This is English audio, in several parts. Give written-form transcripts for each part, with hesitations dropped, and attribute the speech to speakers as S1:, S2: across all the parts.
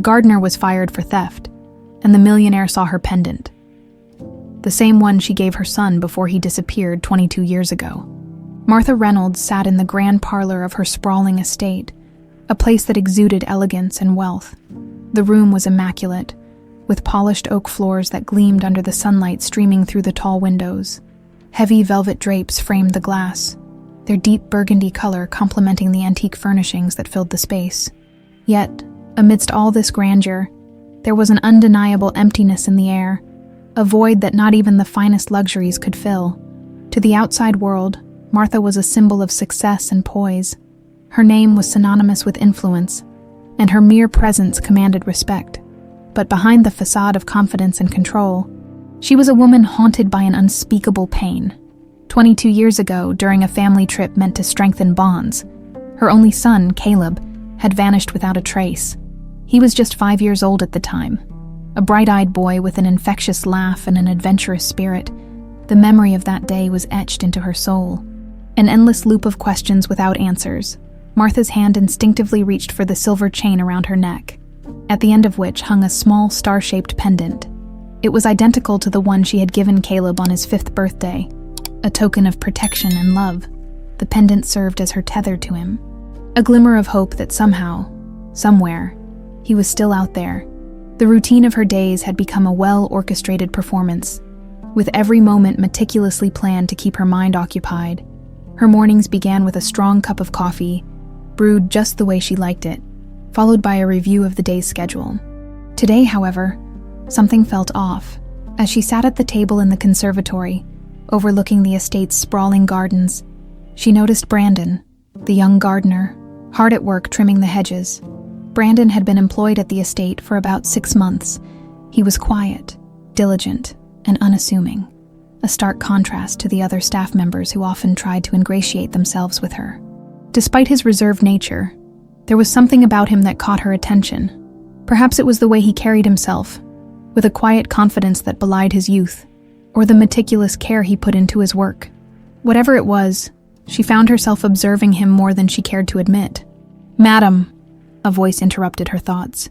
S1: gardener was fired for theft, and the millionaire saw her pendant. The same one she gave her son before he disappeared 22 years ago. Martha Reynolds sat in the grand parlor of her sprawling estate, a place that exuded elegance and wealth. The room was immaculate, with polished oak floors that gleamed under the sunlight streaming through the tall windows. Heavy velvet drapes framed the glass, their deep burgundy color complementing the antique furnishings that filled the space. Yet, amidst all this grandeur, there was an undeniable emptiness in the air, a void that not even the finest luxuries could fill. To the outside world, Martha was a symbol of success and poise. Her name was synonymous with influence, and her mere presence commanded respect. But behind the façade of confidence and control, she was a woman haunted by an unspeakable pain. 22 years ago, during a family trip meant to strengthen bonds, her only son, Caleb, had vanished without a trace. He was just 5 years old at the time, a bright-eyed boy with an infectious laugh and an adventurous spirit. The memory of that day was etched into her soul. An endless loop of questions without answers. Martha's hand instinctively reached for the silver chain around her neck, at the end of which hung a small star-shaped pendant. It was identical to the one she had given Caleb on his 5th birthday, a token of protection and love. The pendant served as her tether to him, a glimmer of hope that somehow, somewhere, he was still out there. The routine of her days had become a well-orchestrated performance, with every moment meticulously planned to keep her mind occupied. Her mornings began with a strong cup of coffee, brewed just the way she liked it, followed by a review of the day's schedule. Today, however, something felt off. As she sat at the table in the conservatory, overlooking the estate's sprawling gardens, she noticed Brandon, the young gardener, hard at work trimming the hedges. Brandon had been employed at the estate for about 6 months. He was quiet, diligent, and unassuming, a stark contrast to the other staff members who often tried to ingratiate themselves with her. Despite his reserved nature, there was something about him that caught her attention. Perhaps it was the way he carried himself, with a quiet confidence that belied his youth, or the meticulous care he put into his work. Whatever it was, she found herself observing him more than she cared to admit. "Madam," a voice interrupted her thoughts.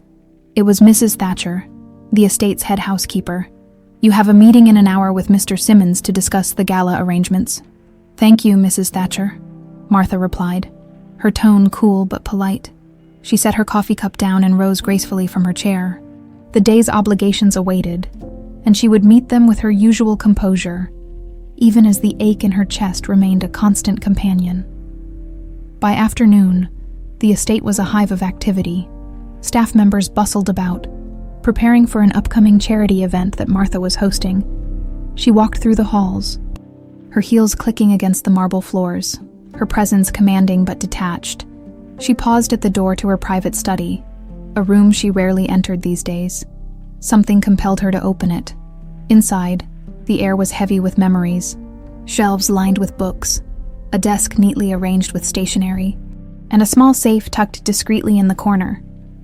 S1: It was Mrs. Thatcher, the estate's head housekeeper. "You have a meeting in an hour with Mr. Simmons to discuss the gala arrangements." "Thank you, Mrs. Thatcher," Martha replied, her tone cool but polite. She set her coffee cup down and rose gracefully from her chair. The day's obligations awaited, and she would meet them with her usual composure, even as the ache in her chest remained a constant companion. By afternoon, the estate was a hive of activity. Staff members bustled about, preparing for an upcoming charity event that Martha was hosting. She walked through the halls, her heels clicking against the marble floors, her presence commanding but detached. She paused at the door to her private study, a room she rarely entered these days. Something compelled her to open it. Inside, the air was heavy with memories, shelves lined with books, a desk neatly arranged with stationery, and a small safe tucked discreetly in the corner.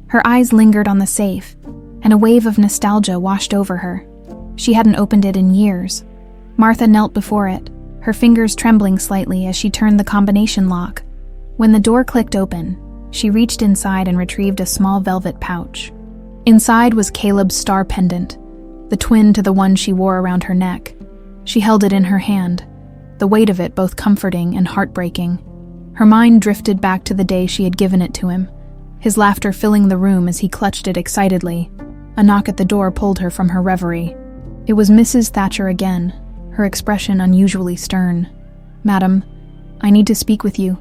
S1: Her eyes lingered on the safe, and a wave of nostalgia washed over her. She hadn't opened it in years. Martha knelt before it, her fingers trembling slightly as she turned the combination lock. When the door clicked open, she reached inside and retrieved a small velvet pouch. Inside was Caleb's star pendant, the twin to the one she wore around her neck. She held it in her hand, the weight of it both comforting and heartbreaking. Her mind drifted back to the day she had given it to him, his laughter filling the room as he clutched it excitedly. A knock at the door pulled her from her reverie. It was Mrs. Thatcher again, her expression unusually stern. "Madam, I need to speak with you.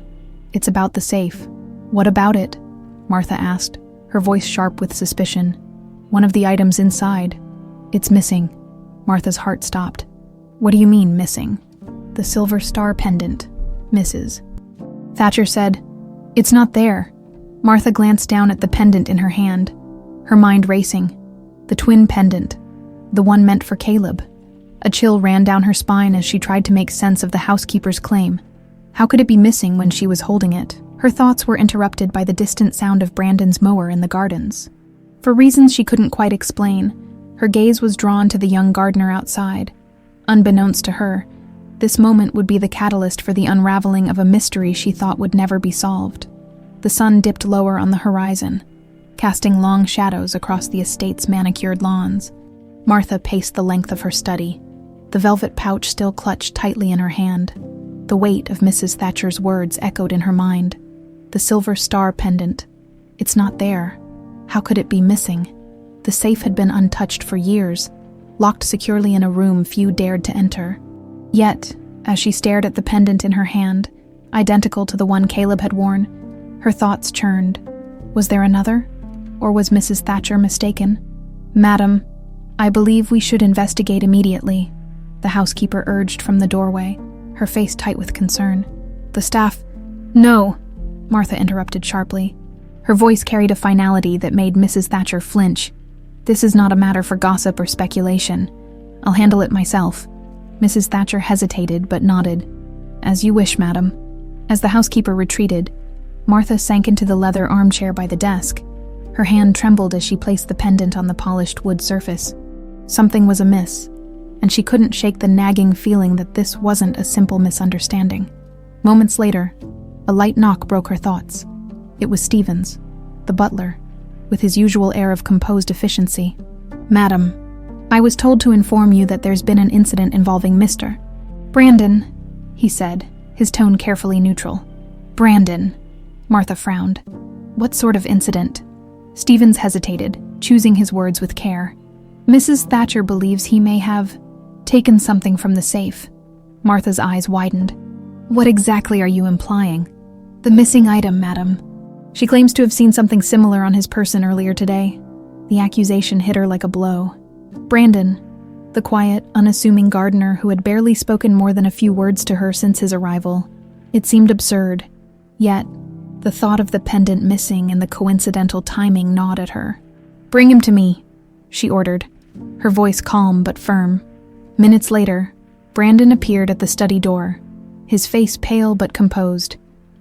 S1: It's about the safe." "What about it?" Martha asked, her voice sharp with suspicion. "One of the items inside. It's missing." Martha's heart stopped. "What do you mean, missing?" "The silver star pendant, Mrs. Thatcher said. "It's not there." Martha glanced down at the pendant in her hand, her mind racing. The twin pendant, the one meant for Caleb. A chill ran down her spine as she tried to make sense of the housekeeper's claim. How could it be missing when she was holding it? Her thoughts were interrupted by the distant sound of Brandon's mower in the gardens. For reasons she couldn't quite explain, her gaze was drawn to the young gardener outside. Unbeknownst to her, this moment would be the catalyst for the unraveling of a mystery she thought would never be solved. The sun dipped lower on the horizon, casting long shadows across the estate's manicured lawns. Martha paced the length of her study, the velvet pouch still clutched tightly in her hand. The weight of Mrs. Thatcher's words echoed in her mind. The silver star pendant. It's not there. How could it be missing? The safe had been untouched for years, locked securely in a room few dared to enter. Yet, as she stared at the pendant in her hand, identical to the one Caleb had worn, her thoughts churned. Was there another? Or was Mrs. Thatcher mistaken? "Madam, I believe we should investigate immediately," the housekeeper urged from the doorway, her face tight with concern. The staff— "No," Martha interrupted sharply. Her voice carried a finality that made Mrs. Thatcher flinch. "This is not a matter for gossip or speculation. I'll handle it myself." Mrs. Thatcher hesitated but nodded. "As you wish, madam." As the housekeeper retreated, Martha sank into the leather armchair by the desk. Her hand trembled as she placed the pendant on the polished wood surface. Something was amiss, and she couldn't shake the nagging feeling that this wasn't a simple misunderstanding. Moments later, a light knock broke her thoughts. It was Stevens, the butler, with his usual air of composed efficiency. "Madam, I was told to inform you that there's been an incident involving Mr. Brandon," he said, his tone carefully neutral. "Brandon," Martha frowned. "What sort of incident?" Stevens hesitated, choosing his words with care. "Mrs. Thatcher believes he may have taken something from the safe." Martha's eyes widened. "What exactly are you implying?" "The missing item, madam. She claims to have seen something similar on his person earlier today." The accusation hit her like a blow. Brandon, the quiet, unassuming gardener who had barely spoken more than a few words to her since his arrival. It seemed absurd. Yet, the thought of the pendant missing and the coincidental timing gnawed at her. "Bring him to me," she ordered, her voice calm but firm. Minutes later, Brandon appeared at the study door, his face pale but composed.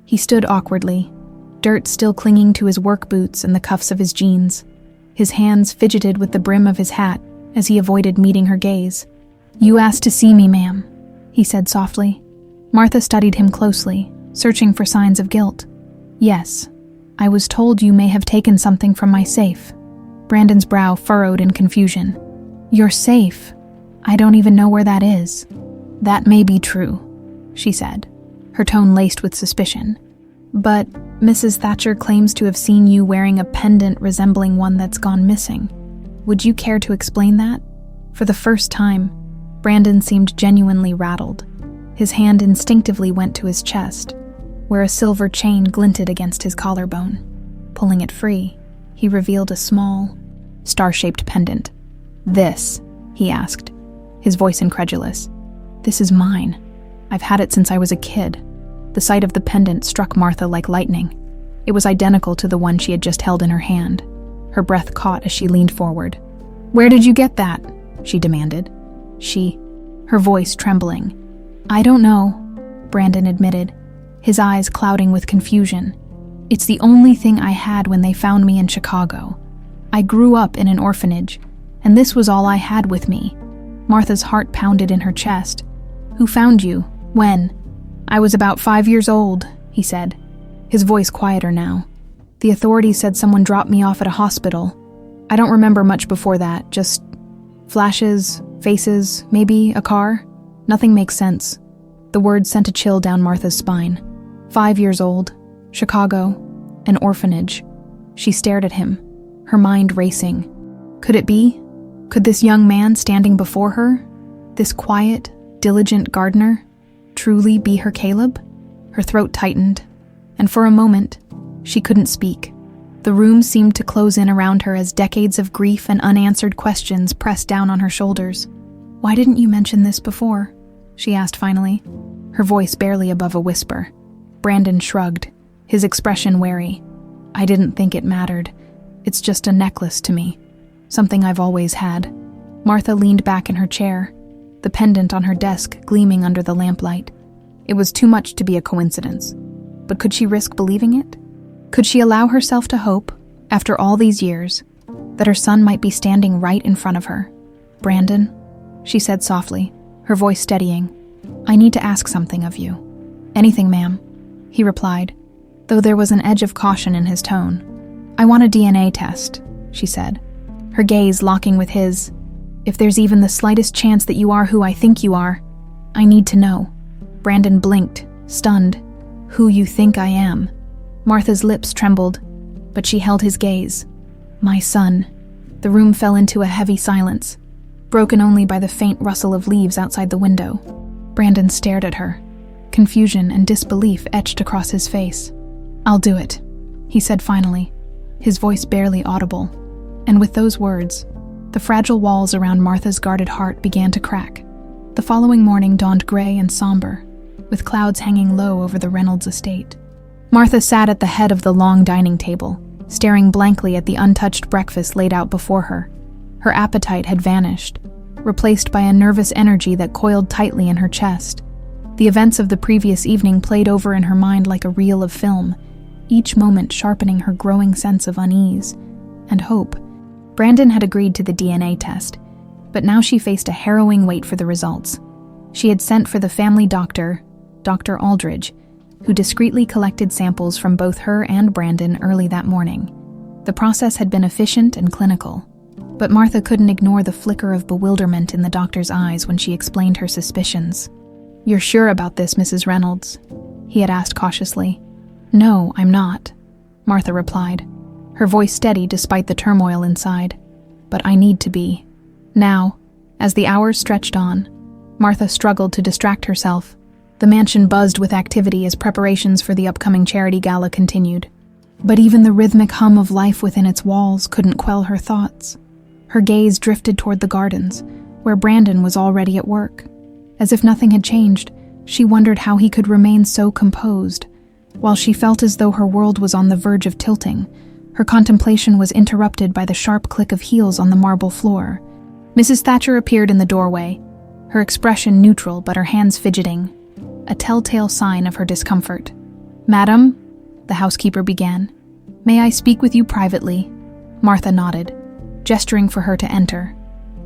S1: He stood awkwardly, dirt still clinging to his work boots and the cuffs of his jeans. His hands fidgeted with the brim of his hat as he avoided meeting her gaze. "You asked to see me, ma'am," he said softly. Martha studied him closely, searching for signs of guilt. "Yes, I was told you may have taken something from my safe." Brandon's brow furrowed in confusion. "Your safe? I don't even know where that is." "That may be true," she said, her tone laced with suspicion. "But Mrs. Thatcher claims to have seen you wearing a pendant resembling one that's gone missing. Would you care to explain that?" For the first time, Brandon seemed genuinely rattled. His hand instinctively went to his chest, where a silver chain glinted against his collarbone. Pulling it free, he revealed a small, star-shaped pendant. "This?" he asked, his voice incredulous. "This is mine. I've had it since I was a kid." The sight of the pendant struck Martha like lightning. It was identical to the one she had just held in her hand. Her breath caught as she leaned forward. "Where did you get that?" she demanded. Her voice trembling. "I don't know," Brandon admitted, his eyes clouding with confusion. "It's the only thing I had when they found me in Chicago. I grew up in an orphanage, and this was all I had with me." Martha's heart pounded in her chest. "Who found you? When?" "I was about 5 years old," he said, his voice quieter now. "The authorities said someone dropped me off at a hospital. I don't remember much before that, just flashes, faces, maybe a car. Nothing makes sense." The words sent a chill down Martha's spine. 5 years old, Chicago, an orphanage. She stared at him, her mind racing. Could it be? Could this young man standing before her, this quiet, diligent gardener, truly be her Caleb? Her throat tightened, and for a moment, she couldn't speak. The room seemed to close in around her as decades of grief and unanswered questions pressed down on her shoulders. "Why didn't you mention this before?" she asked finally, her voice barely above a whisper. Brandon shrugged, his expression wary. "I didn't think it mattered. It's just a necklace to me. Something I've always had." Martha leaned back in her chair, the pendant on her desk gleaming under the lamplight. It was too much to be a coincidence. But could she risk believing it? Could she allow herself to hope, after all these years, that her son might be standing right in front of her? "Brandon," she said softly, her voice steadying, "I need to ask something of you." "Anything, ma'am," he replied, though there was an edge of caution in his tone. "I want a DNA test," she said, her gaze locking with his. "If there's even the slightest chance that you are who I think you are, I need to know." Brandon blinked, stunned. "Who you think I am?" Martha's lips trembled, but she held his gaze. "My son." The room fell into a heavy silence, broken only by the faint rustle of leaves outside the window. Brandon stared at her. Confusion and disbelief etched across his face. "I'll do it," he said finally, his voice barely audible. And with those words, the fragile walls around Martha's guarded heart began to crack. The following morning dawned gray and somber, with clouds hanging low over the Reynolds estate. Martha sat at the head of the long dining table, staring blankly at the untouched breakfast laid out before her. Her appetite had vanished, replaced by a nervous energy that coiled tightly in her chest. The events of the previous evening played over in her mind like a reel of film, each moment sharpening her growing sense of unease and hope. Brandon had agreed to the DNA test, but now she faced a harrowing wait for the results. She had sent for the family doctor, Dr. Aldridge, who discreetly collected samples from both her and Brandon early that morning. The process had been efficient and clinical, but Martha couldn't ignore the flicker of bewilderment in the doctor's eyes when she explained her suspicions. "You're sure about this, Mrs. Reynolds?" he had asked cautiously. "No, I'm not," Martha replied, her voice steady despite the turmoil inside. "But I need to be." Now, as the hours stretched on, Martha struggled to distract herself. The mansion buzzed with activity as preparations for the upcoming charity gala continued. But even the rhythmic hum of life within its walls couldn't quell her thoughts. Her gaze drifted toward the gardens, where Brandon was already at work. As if nothing had changed, she wondered how he could remain so composed. While she felt as though her world was on the verge of tilting, her contemplation was interrupted by the sharp click of heels on the marble floor. Mrs. Thatcher appeared in the doorway, her expression neutral but her hands fidgeting, a telltale sign of her discomfort. "Madam," the housekeeper began. "May I speak with you privately?" Martha nodded, gesturing for her to enter.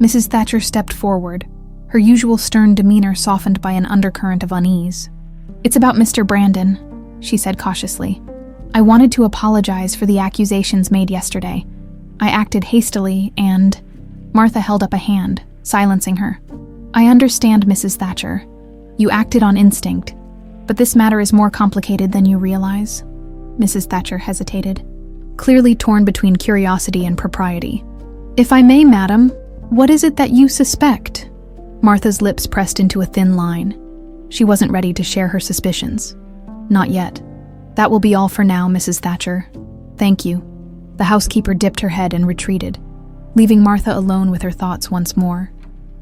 S1: Mrs. Thatcher stepped forward, her usual stern demeanor softened by an undercurrent of unease. "It's about Mr. Brandon," she said cautiously. "I wanted to apologize for the accusations made yesterday. I acted hastily and—" Martha held up a hand, silencing her. "I understand, Mrs. Thatcher. You acted on instinct, but this matter is more complicated than you realize." Mrs. Thatcher hesitated, clearly torn between curiosity and propriety. "If I may, madam, what is it that you suspect?" Martha's lips pressed into a thin line. She wasn't ready to share her suspicions. "Not yet. That will be all for now, Mrs. Thatcher. Thank you." The housekeeper dipped her head and retreated, leaving Martha alone with her thoughts once more.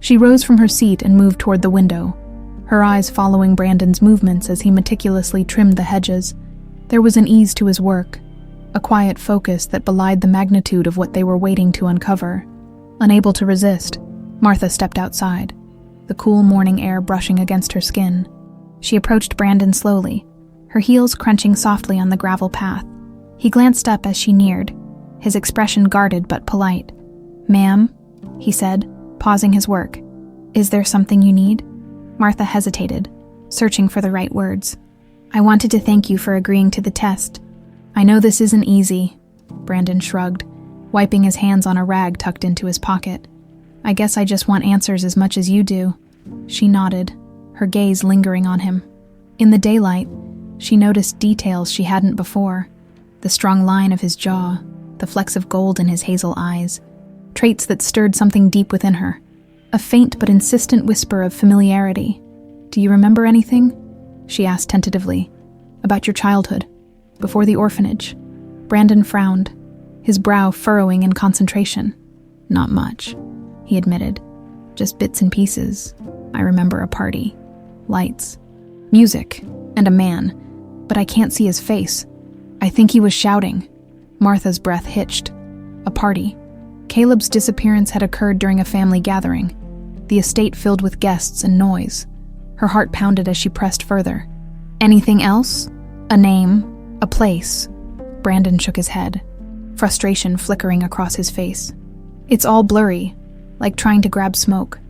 S1: She rose from her seat and moved toward the window, her eyes following Brandon's movements as he meticulously trimmed the hedges. There was an ease to his work, a quiet focus that belied the magnitude of what they were waiting to uncover. Unable to resist, Martha stepped outside, the cool morning air brushing against her skin. She approached Brandon slowly, her heels crunching softly on the gravel path. He glanced up as she neared, his expression guarded but polite. "Ma'am," he said, pausing his work. "Is there something you need?" Martha hesitated, searching for the right words. "I wanted to thank you for agreeing to the test. I know this isn't easy," Brandon shrugged, wiping his hands on a rag tucked into his pocket. "I guess I just want answers as much as you do." She nodded, her gaze lingering on him. In the daylight, she noticed details she hadn't before. The strong line of his jaw, the flecks of gold in his hazel eyes, traits that stirred something deep within her. A faint but insistent whisper of familiarity. "Do you remember anything?" she asked tentatively. "About your childhood, before the orphanage?" Brandon frowned, his brow furrowing in concentration. "Not much," he admitted. "Just bits and pieces. I remember a party, lights, music, and a man, but I can't see his face. I think he was shouting." Martha's breath hitched. A party. Caleb's disappearance had occurred during a family gathering, the estate filled with guests and noise. Her heart pounded as she pressed further. "Anything else? A name? A place?" Brandon shook his head, frustration flickering across his face. "It's all blurry, like trying to grab smoke."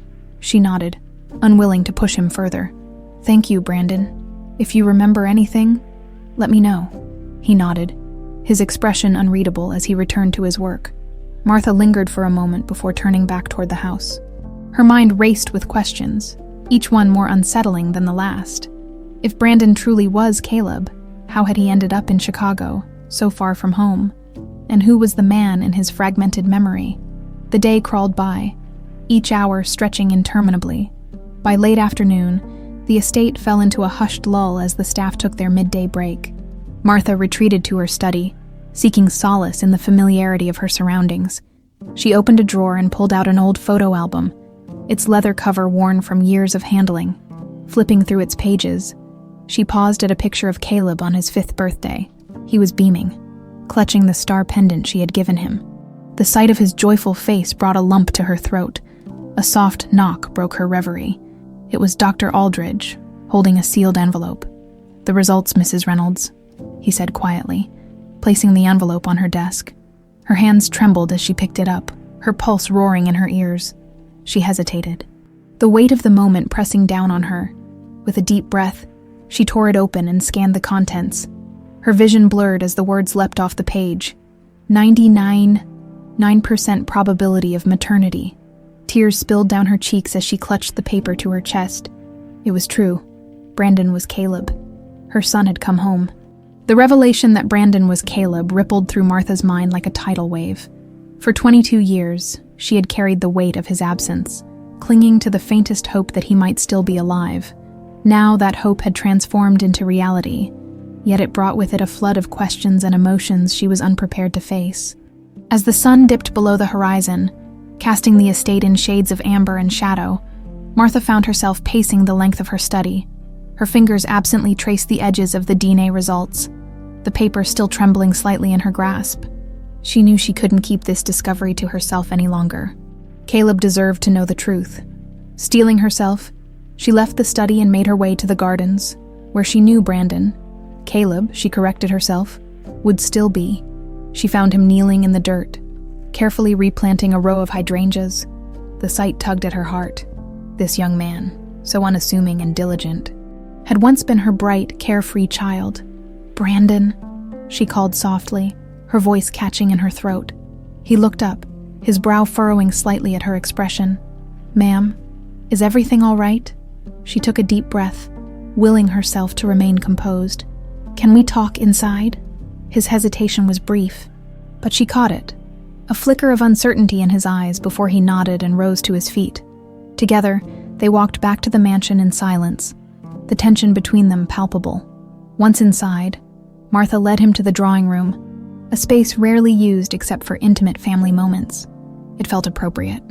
S1: She nodded, unwilling to push him further. "Thank you, Brandon. If you remember anything, let me know." He nodded, his expression unreadable as he returned to his work. Martha lingered for a moment before turning back toward the house. Her mind raced with questions, each one more unsettling than the last. If Brandon truly was Caleb, how had he ended up in Chicago, so far from home? And who was the man in his fragmented memory? The day crawled by, each hour stretching interminably. By late afternoon, the estate fell into a hushed lull as the staff took their midday break. Martha retreated to her study, seeking solace in the familiarity of her surroundings. She opened a drawer and pulled out an old photo album, its leather cover worn from years of handling. Flipping through its pages, she paused at a picture of Caleb on his 5th birthday. He was beaming, clutching the star pendant she had given him. The sight of his joyful face brought a lump to her throat. A soft knock broke her reverie. It was Dr. Aldridge, holding a sealed envelope. "The results, Mrs. Reynolds," he said quietly, placing the envelope on her desk. Her hands trembled as she picked it up, her pulse roaring in her ears. She hesitated, the weight of the moment pressing down on her. With a deep breath, she tore it open and scanned the contents. Her vision blurred as the words leapt off the page. 99.9% probability of maternity. Tears spilled down her cheeks as she clutched the paper to her chest. It was true. Brandon was Caleb. Her son had come home. The revelation that Brandon was Caleb rippled through Martha's mind like a tidal wave. For 22 years, she had carried the weight of his absence, clinging to the faintest hope that he might still be alive. Now that hope had transformed into reality, yet it brought with it a flood of questions and emotions she was unprepared to face. As the sun dipped below the horizon, casting the estate in shades of amber and shadow, Martha found herself pacing the length of her study. Her fingers absently traced the edges of the DNA results, the paper still trembling slightly in her grasp. She knew she couldn't keep this discovery to herself any longer. Caleb deserved to know the truth. Steeling herself, she left the study and made her way to the gardens, where she knew Brandon, Caleb, she corrected herself, would still be. She found him kneeling in the dirt, carefully replanting a row of hydrangeas. The sight tugged at her heart. This young man, so unassuming and diligent, had once been her bright, carefree child. "Brandon," she called softly, her voice catching in her throat. He looked up, his brow furrowing slightly at her expression. "Ma'am, is everything all right?" She took a deep breath, willing herself to remain composed. "Can we talk inside?" His hesitation was brief, but she caught it, a flicker of uncertainty in his eyes before he nodded and rose to his feet. Together, they walked back to the mansion in silence, the tension between them palpable. Once inside, Martha led him to the drawing room, a space rarely used except for intimate family moments. It felt appropriate,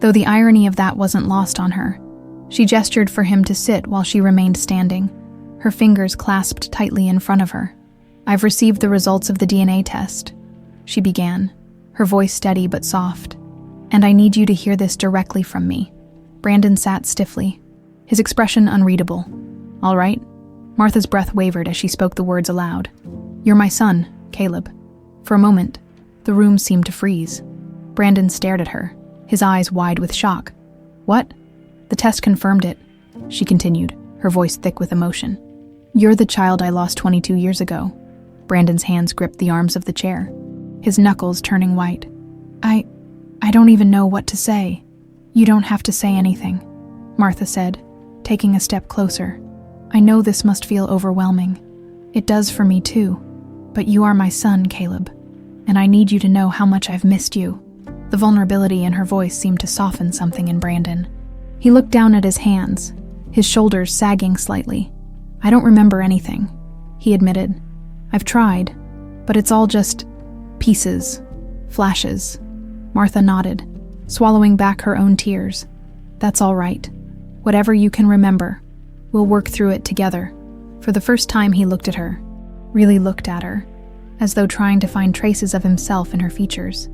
S1: though the irony of that wasn't lost on her. She gestured for him to sit while she remained standing, her fingers clasped tightly in front of her. "I've received the results of the DNA test," she began, her voice steady but soft. "And I need you to hear this directly from me." Brandon sat stiffly, his expression unreadable. "All right?" Martha's breath wavered as she spoke the words aloud. "You're my son, Caleb." For a moment, the room seemed to freeze. Brandon stared at her, his eyes wide with shock. "What?" "The test confirmed it," she continued, her voice thick with emotion. "You're the child I lost 22 years ago." Brandon's hands gripped the arms of the chair, his knuckles turning white. I don't even know what to say." "You don't have to say anything," Martha said, taking a step closer. "I know this must feel overwhelming. It does for me too. But you are my son, Caleb, and I need you to know how much I've missed you." The vulnerability in her voice seemed to soften something in Brandon. He looked down at his hands, his shoulders sagging slightly. "I don't remember anything," he admitted. "I've tried, but it's all just pieces, flashes." Martha nodded, swallowing back her own tears. "That's all right. Whatever you can remember, we'll work through it together." For the first time he looked at her, really looked at her, as though trying to find traces of himself in her features.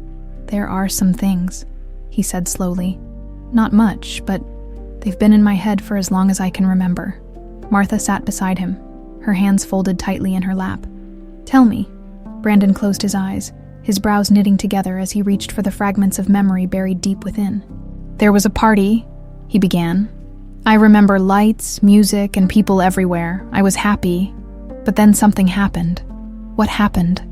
S1: "There are some things," he said slowly. "Not much, but they've been in my head for as long as I can remember." Martha sat beside him, her hands folded tightly in her lap. "Tell me." Brandon closed his eyes, his brows knitting together as he reached for the fragments of memory buried deep within. "There was a party," he began. "I remember lights, music, and people everywhere. I was happy. But then something happened." "What happened?"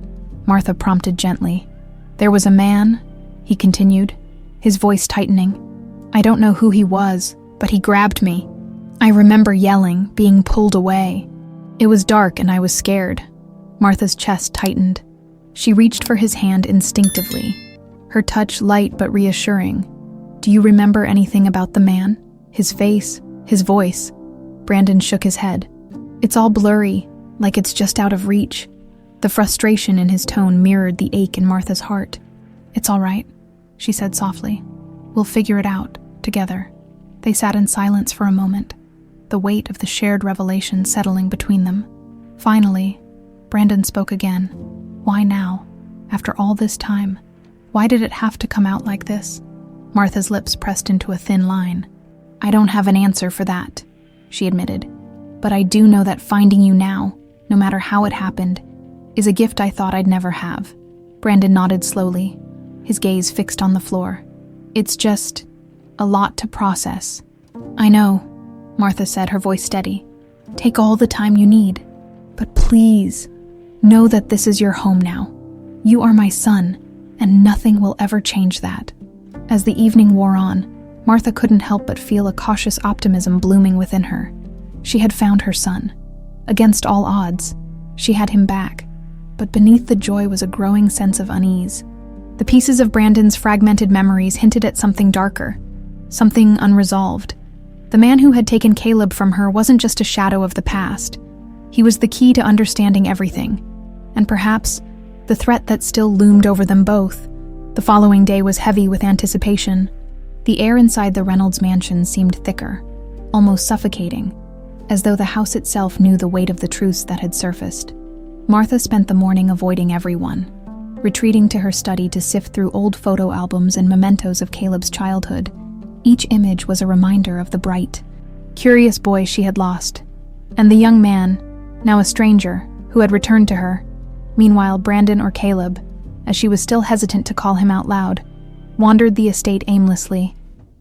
S1: Martha prompted gently. "There was a man," he continued, his voice tightening. "I don't know who he was, but he grabbed me. I remember yelling, being pulled away. It was dark and I was scared." Martha's chest tightened. She reached for his hand instinctively, her touch light but reassuring. "Do you remember anything about the man? His face? His voice?" Brandon shook his head. "It's all blurry, like it's just out of reach." The frustration in his tone mirrored the ache in Martha's heart. "It's all right," she said softly. "We'll figure it out, together." They sat in silence for a moment, the weight of the shared revelation settling between them. Finally, Brandon spoke again. "Why now? After all this time? Why did it have to come out like this?" Martha's lips pressed into a thin line. "I don't have an answer for that," she admitted. "But I do know that finding you now, no matter how it happened, is a gift I thought I'd never have." Brandon nodded slowly, his gaze fixed on the floor. "It's just a lot to process." "I know," Martha said, her voice steady. "Take all the time you need. But please, know that this is your home now. You are my son, and nothing will ever change that." As the evening wore on, Martha couldn't help but feel a cautious optimism blooming within her. She had found her son. Against all odds, she had him back. But beneath the joy was a growing sense of unease. The pieces of Brandon's fragmented memories hinted at something darker, something unresolved. The man who had taken Caleb from her wasn't just a shadow of the past. He was the key to understanding everything, and perhaps the threat that still loomed over them both. The following day was heavy with anticipation. The air inside the Reynolds mansion seemed thicker, almost suffocating, as though the house itself knew the weight of the truths that had surfaced. Martha spent the morning avoiding everyone, retreating to her study to sift through old photo albums and mementos of Caleb's childhood. Each image was a reminder of the bright, curious boy she had lost, and the young man, now a stranger, who had returned to her. Meanwhile, Brandon, or Caleb, as she was still hesitant to call him out loud, wandered the estate aimlessly.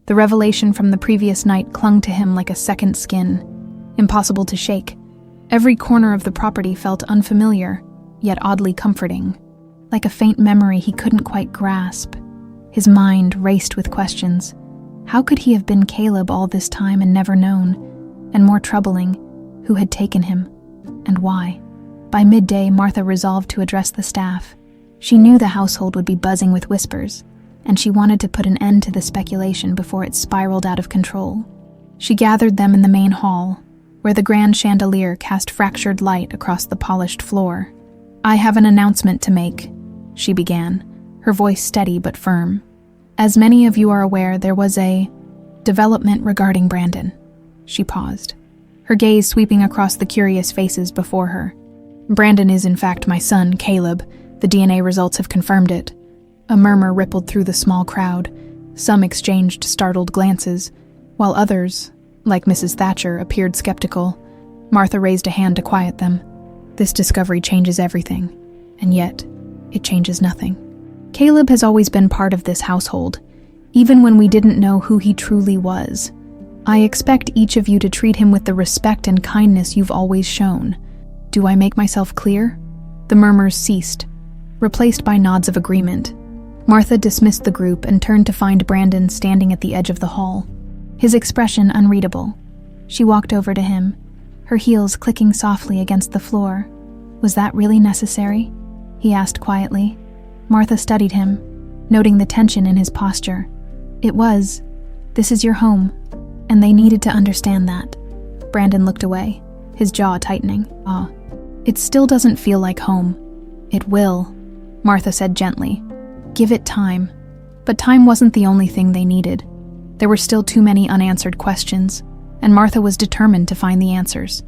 S1: The revelation from the previous night clung to him like a second skin, impossible to shake. Every corner of the property felt unfamiliar, yet oddly comforting, like a faint memory he couldn't quite grasp. His mind raced with questions. How could he have been Caleb all this time and never known? And more troubling, who had taken him, and why? By midday, Martha resolved to address the staff. She knew the household would be buzzing with whispers, and she wanted to put an end to the speculation before it spiraled out of control. She gathered them in the main hall, where the grand chandelier cast fractured light across the polished floor. "I have an announcement to make," she began, her voice steady but firm. "As many of you are aware, there was a development regarding Brandon." She paused, her gaze sweeping across the curious faces before her. "Brandon is in fact my son, Caleb. The DNA results have confirmed it." A murmur rippled through the small crowd. Some exchanged startled glances, while others, like Mrs. Thatcher, appeared skeptical. Martha raised a hand to quiet them. "This discovery changes everything, and yet it changes nothing. Caleb has always been part of this household, even when we didn't know who he truly was. I expect each of you to treat him with the respect and kindness you've always shown. Do I make myself clear?" The murmurs ceased, replaced by nods of agreement. Martha dismissed the group and turned to find Brandon standing at the edge of the hall, his expression unreadable. She walked over to him, her heels clicking softly against the floor. "Was that really necessary?" he asked quietly. Martha studied him, noting the tension in his posture. "It was. This is your home, and they needed to understand that." Brandon looked away, his jaw tightening. "It still doesn't feel like home." "It will," Martha said gently. "Give it time." But time wasn't the only thing they needed. There were still too many unanswered questions, and Martha was determined to find the answers.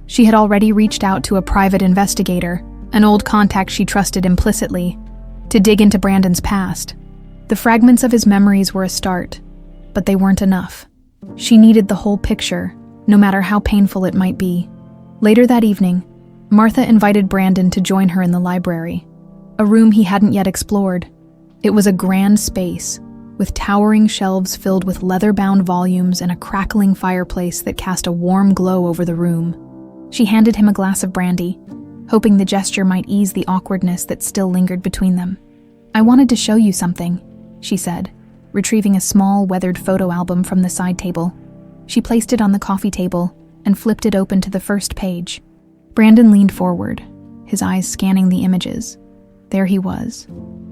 S1: She had already reached out to a private investigator, an old contact she trusted implicitly, to dig into Brandon's past. The fragments of his memories were a start, but they weren't enough. She needed the whole picture, no matter how painful it might be. Later that evening, Martha invited Brandon to join her in the library, a room he hadn't yet explored. It was a grand space, with towering shelves filled with leather-bound volumes and a crackling fireplace that cast a warm glow over the room. She handed him a glass of brandy, hoping the gesture might ease the awkwardness that still lingered between them. "I wanted to show you something," she said, retrieving a small, weathered photo album from the side table. She placed it on the coffee table and flipped it open to the first page. Brandon leaned forward, his eyes scanning the images. There he was,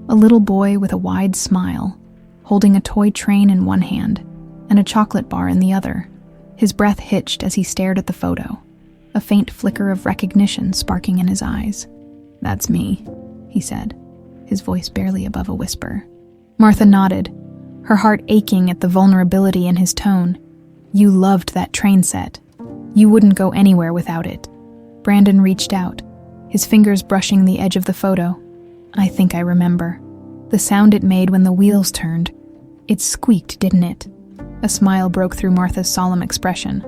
S1: a little boy with a wide smile, holding a toy train in one hand and a chocolate bar in the other. His breath hitched as he stared at the photo, a faint flicker of recognition sparking in his eyes. "That's me," he said, his voice barely above a whisper. Martha nodded, her heart aching at the vulnerability in his tone. "You loved that train set. You wouldn't go anywhere without it." Brandon reached out, his fingers brushing the edge of the photo. "I think I remember. The sound it made when the wheels turned. It squeaked, didn't it?" A smile broke through Martha's solemn expression.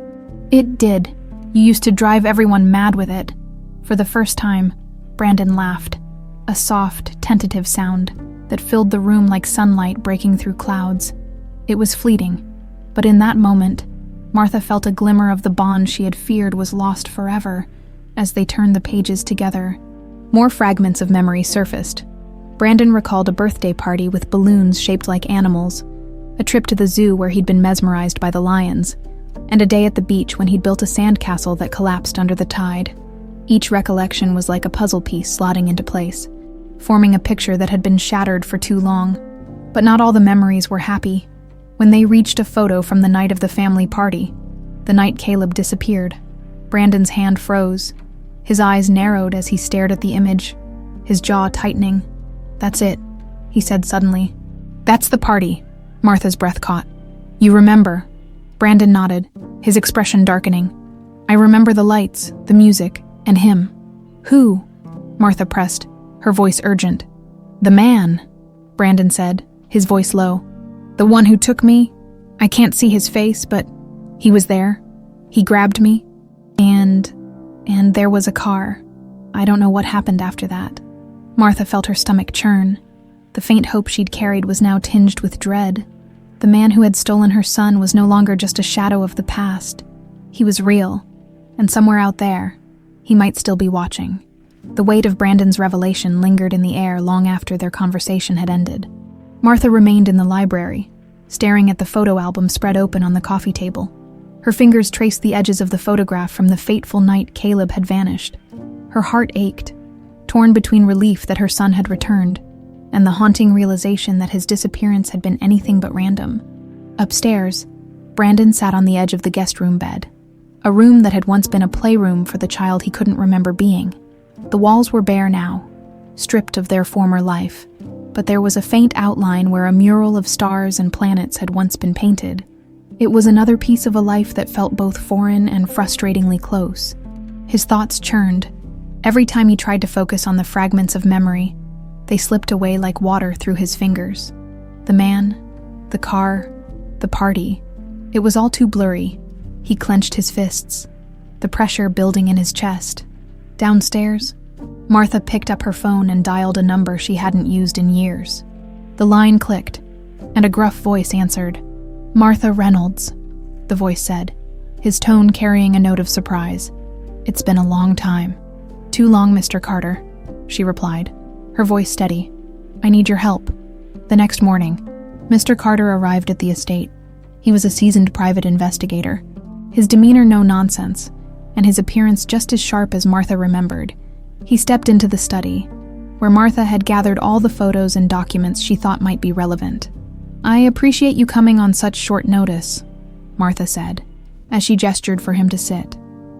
S1: "It did. You used to drive everyone mad with it." For the first time, Brandon laughed, a soft, tentative sound that filled the room like sunlight breaking through clouds. It was fleeting, but in that moment, Martha felt a glimmer of the bond she had feared was lost forever as they turned the pages together. More fragments of memory surfaced. Brandon recalled a birthday party with balloons shaped like animals, a trip to the zoo where he'd been mesmerized by the lions, and a day at the beach when he'd built a sandcastle that collapsed under the tide. Each recollection was like a puzzle piece slotting into place, forming a picture that had been shattered for too long. But not all the memories were happy. When they reached a photo from the night of the family party, the night Caleb disappeared, Brandon's hand froze. His eyes narrowed as he stared at the image, his jaw tightening. "That's it," he said suddenly. "That's the party." Martha's breath caught. "You remember?" Brandon nodded, his expression darkening. "I remember the lights, the music, and him." "Who?" Martha pressed, her voice urgent. "The man," Brandon said, his voice low. "The one who took me. I can't see his face, but he was there. He grabbed me. And there was a car. I don't know what happened after that." Martha felt her stomach churn. The faint hope she'd carried was now tinged with dread. The man who had stolen her son was no longer just a shadow of the past. He was real, and somewhere out there, he might still be watching. The weight of Brandon's revelation lingered in the air long after their conversation had ended. Martha remained in the library, staring at the photo album spread open on the coffee table. Her fingers traced the edges of the photograph from the fateful night Caleb had vanished. Her heart ached, torn between relief that her son had returned and the haunting realization that his disappearance had been anything but random. Upstairs, Brandon sat on the edge of the guest room bed, a room that had once been a playroom for the child he couldn't remember being. The walls were bare now, stripped of their former life, but there was a faint outline where a mural of stars and planets had once been painted. It was another piece of a life that felt both foreign and frustratingly close. His thoughts churned. Every time he tried to focus on the fragments of memory, they slipped away like water through his fingers. The man, the car, the party. It was all too blurry. He clenched his fists, the pressure building in his chest. Downstairs, Martha picked up her phone and dialed a number she hadn't used in years. The line clicked, and a gruff voice answered. "Martha Reynolds," the voice said, his tone carrying a note of surprise. "It's been a long time." "Too long, Mr. Carter," she replied, her voice steady. "I need your help." The next morning, Mr. Carter arrived at the estate. He was a seasoned private investigator, his demeanor no nonsense, and his appearance just as sharp as Martha remembered. He stepped into the study, where Martha had gathered all the photos and documents she thought might be relevant. "I appreciate you coming on such short notice," Martha said, as she gestured for him to sit.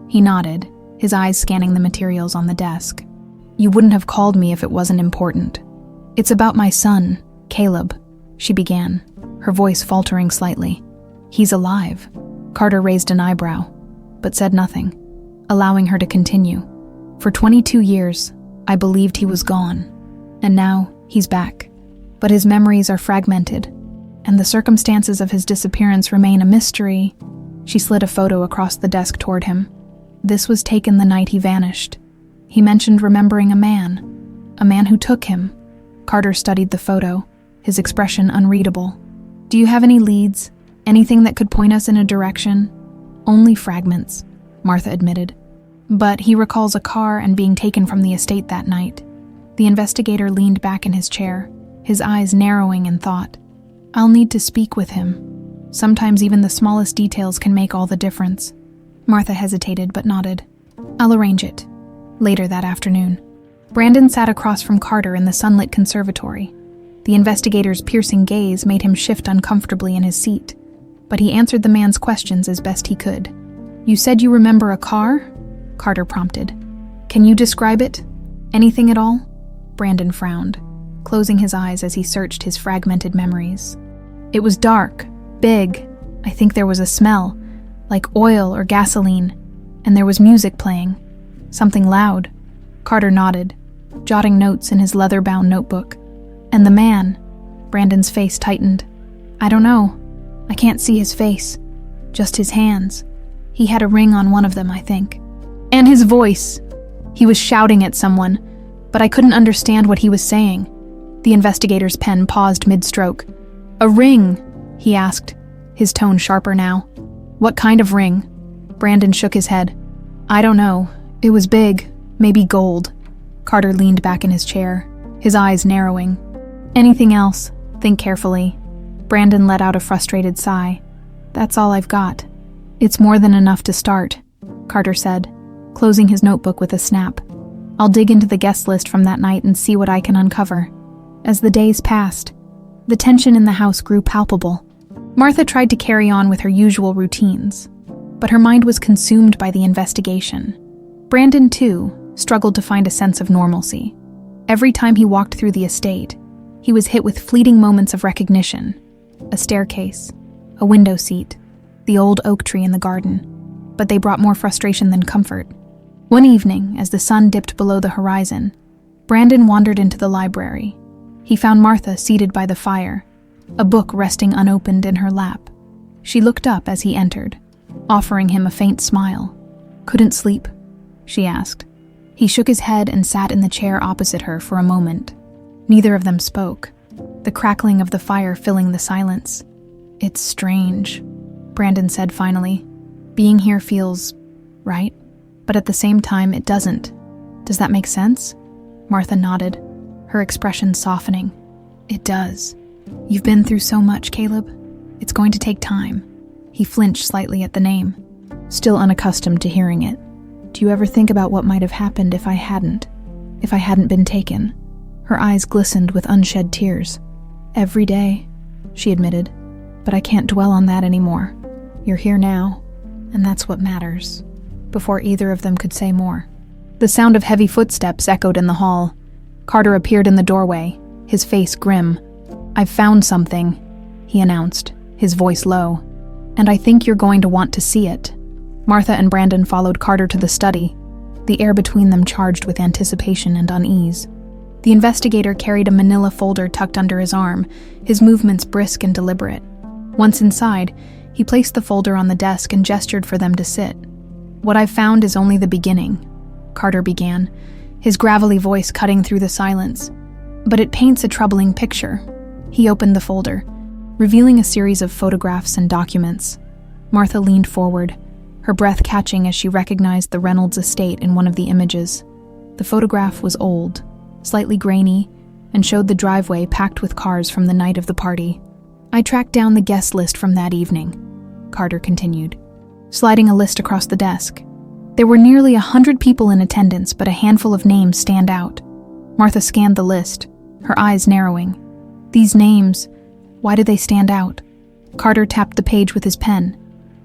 S1: He nodded, his eyes scanning the materials on the desk. "You wouldn't have called me if it wasn't important." "It's about my son, Caleb," she began, her voice faltering slightly. "He's alive." Carter raised an eyebrow, but said nothing, allowing her to continue. "For 22 years, I believed he was gone, and now he's back. But his memories are fragmented, and the circumstances of his disappearance remain a mystery." She slid a photo across the desk toward him. "This was taken the night he vanished. He mentioned remembering a man who took him." Carter studied the photo, his expression unreadable. "Do you have any leads? Anything that could point us in a direction?" "Only fragments," Martha admitted. but he recalls a car and being taken from the estate that night. The investigator leaned back in his chair, his eyes narrowing in thought. I'll need to speak with him. Sometimes even the smallest details can make all the difference. Martha hesitated but nodded. I'll arrange it. Later that afternoon, Brandon sat across from Carter in the sunlit conservatory. The investigator's piercing gaze made him shift uncomfortably in his seat, but he answered the man's questions as best he could. You said you remember a car? Carter prompted. Can you describe it? Anything at all? Brandon frowned, closing his eyes as he searched his fragmented memories. It was dark, big. I think there was a smell, like oil or gasoline, and there was music playing. Something loud. Carter nodded, jotting notes in his leather-bound notebook. And the man, Brandon's face tightened. I don't know. I can't see his face, just his hands. He had a ring on one of them, I think. And his voice. He was shouting at someone, but I couldn't understand what he was saying. The investigator's pen paused mid-stroke. A ring, he asked, his tone sharper now. What kind of ring? Brandon shook his head. I don't know. It was big, maybe gold. Carter leaned back in his chair, his eyes narrowing. Anything else? Think carefully. Brandon let out a frustrated sigh. That's all I've got. It's more than enough to start, Carter said, closing his notebook with a snap. I'll dig into the guest list from that night and see what I can uncover. As the days passed, the tension in the house grew palpable. Martha tried to carry on with her usual routines, but her mind was consumed by the investigation. Brandon, too, struggled to find a sense of normalcy. Every time he walked through the estate, he was hit with fleeting moments of recognition. A staircase, a window seat, the old oak tree in the garden, but they brought more frustration than comfort. One evening, as the sun dipped below the horizon, Brandon wandered into the library. He found Martha seated by the fire, a book resting unopened in her lap. She looked up as he entered, offering him a faint smile. Couldn't sleep? She asked. He shook his head and sat in the chair opposite her for a moment. Neither of them spoke, the crackling of the fire filling the silence. It's strange, Brandon said finally. Being here feels right, but at the same time it doesn't. Does that make sense? Martha nodded, her expression softening. It does. You've been through so much, Caleb. It's going to take time. He flinched slightly at the name, still unaccustomed to hearing it. Do you ever think about what might have happened if I hadn't been taken? Her eyes glistened with unshed tears. Every day, she admitted, but I can't dwell on that anymore. You're here now, and that's what matters. Before either of them could say more, the sound of heavy footsteps echoed in the hall. Carter appeared in the doorway, his face grim. I've found something, he announced, his voice low, and I think you're going to want to see it. Martha and Brandon followed Carter to the study, the air between them charged with anticipation and unease. The investigator carried a manila folder tucked under his arm, his movements brisk and deliberate. Once inside, he placed the folder on the desk and gestured for them to sit. What I've found is only the beginning, Carter began, his gravelly voice cutting through the silence. But it paints a troubling picture. He opened the folder, revealing a series of photographs and documents. Martha leaned forward, her breath catching as she recognized the Reynolds estate in one of the images. The photograph was old, slightly grainy, and showed the driveway packed with cars from the night of the party. I tracked down the guest list from that evening, Carter continued, sliding a list across the desk. There were nearly 100 people in attendance, but a handful of names stand out. Martha scanned the list, her eyes narrowing. These names, why do they stand out? Carter tapped the page with his pen.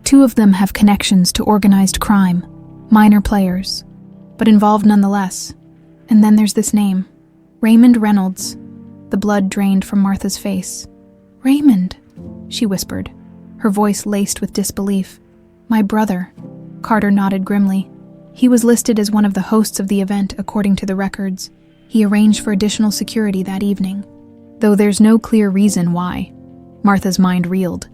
S1: 2 of them have connections to organized crime, minor players, but involved nonetheless. And then there's this name, Raymond Reynolds. The blood drained from Martha's face. Raymond, she whispered, her voice laced with disbelief. My brother. Carter nodded grimly. He was listed as one of the hosts of the event according to the records. He arranged for additional security that evening, though there's no clear reason why. Martha's mind reeled.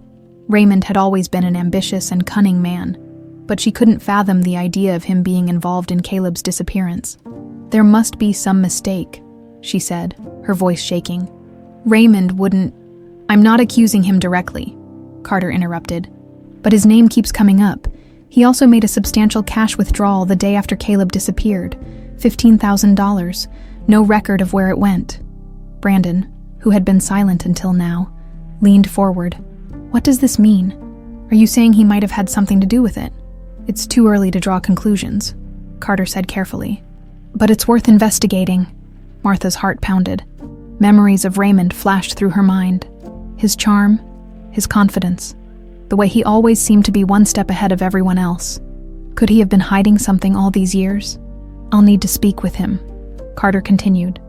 S1: Raymond had always been an ambitious and cunning man, but she couldn't fathom the idea of him being involved in Caleb's disappearance. There must be some mistake, she said, her voice shaking. Raymond wouldn't... I'm not accusing him directly, Carter interrupted, but his name keeps coming up. He also made a substantial cash withdrawal the day after Caleb disappeared, $15,000, no record of where it went. Brandon, who had been silent until now, leaned forward. What does this mean? Are you saying he might have had something to do with it? It's too early to draw conclusions, Carter said carefully. But it's worth investigating. Martha's heart pounded. Memories of Raymond flashed through her mind. His charm, his confidence, the way he always seemed to be one step ahead of everyone else. Could he have been hiding something all these years? I'll need to speak with him, Carter continued.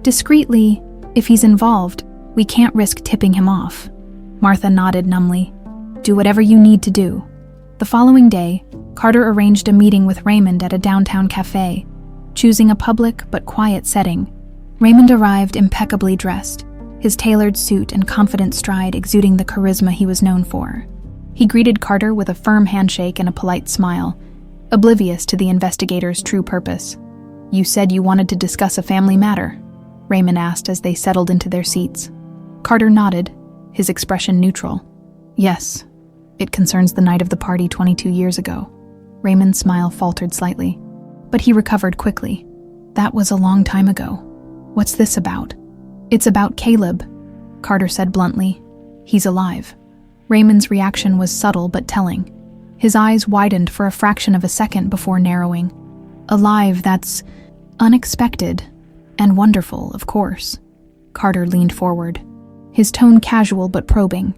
S1: Discreetly, if he's involved, we can't risk tipping him off. Martha nodded numbly. Do whatever you need to do. The following day, Carter arranged a meeting with Raymond at a downtown cafe, choosing a public but quiet setting. Raymond arrived impeccably dressed, his tailored suit and confident stride exuding the charisma he was known for. He greeted Carter with a firm handshake and a polite smile, oblivious to the investigator's true purpose. You said you wanted to discuss a family matter, Raymond asked as they settled into their seats. Carter nodded, his expression neutral. Yes, it concerns the night of the party 22 years ago. Raymond's smile faltered slightly, but he recovered quickly. That was a long time ago. What's this about? It's about Caleb, Carter said bluntly. He's alive. Raymond's reaction was subtle but telling. His eyes widened for a fraction of a second before narrowing. Alive, that's unexpected and wonderful, of course. Carter leaned forward, his tone casual but probing.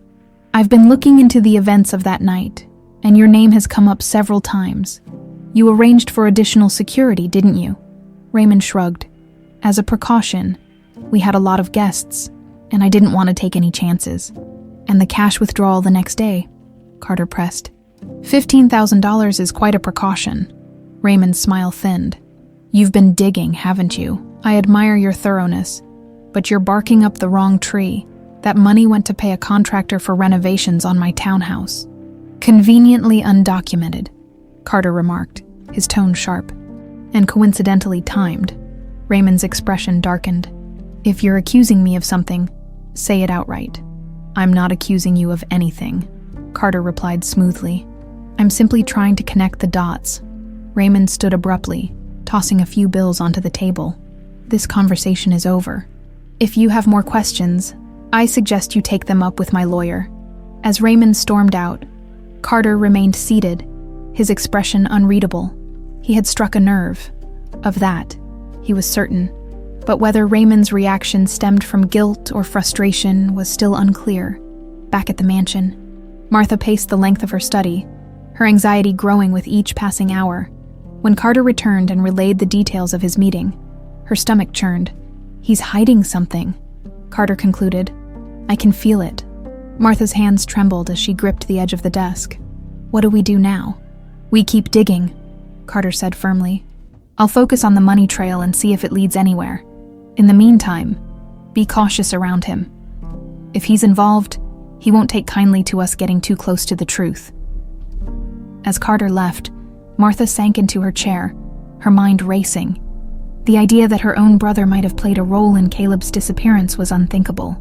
S1: I've been looking into the events of that night, and your name has come up several times. You arranged for additional security, didn't you? Raymond shrugged. As a precaution, we had a lot of guests, and I didn't want to take any chances. And the cash withdrawal the next day, Carter pressed. $15,000 is quite a precaution. Raymond's smile thinned. You've been digging, haven't you? I admire your thoroughness, but you're barking up the wrong tree. That money went to pay a contractor for renovations on my townhouse. Conveniently undocumented, Carter remarked, his tone sharp. And coincidentally timed. Raymond's expression darkened. If you're accusing me of something, say it outright. I'm not accusing you of anything, Carter replied smoothly. I'm simply trying to connect the dots. Raymond stood abruptly, tossing a few bills onto the table. This conversation is over. If you have more questions, I suggest you take them up with my lawyer. As Raymond stormed out, Carter remained seated, his expression unreadable. He had struck a nerve. Of that, he was certain. But whether Raymond's reaction stemmed from guilt or frustration was still unclear. Back at the mansion, Martha paced the length of her study, her anxiety growing with each passing hour. When Carter returned and relayed the details of his meeting, her stomach churned. He's hiding something, Carter concluded. I can feel it. Martha's hands trembled as she gripped the edge of the desk. What do we do now? We keep digging, Carter said firmly. I'll focus on the money trail and see if it leads anywhere. In the meantime, be cautious around him. If he's involved, he won't take kindly to us getting too close to the truth. As Carter left, Martha sank into her chair, her mind racing. The idea that her own brother might have played a role in Caleb's disappearance was unthinkable.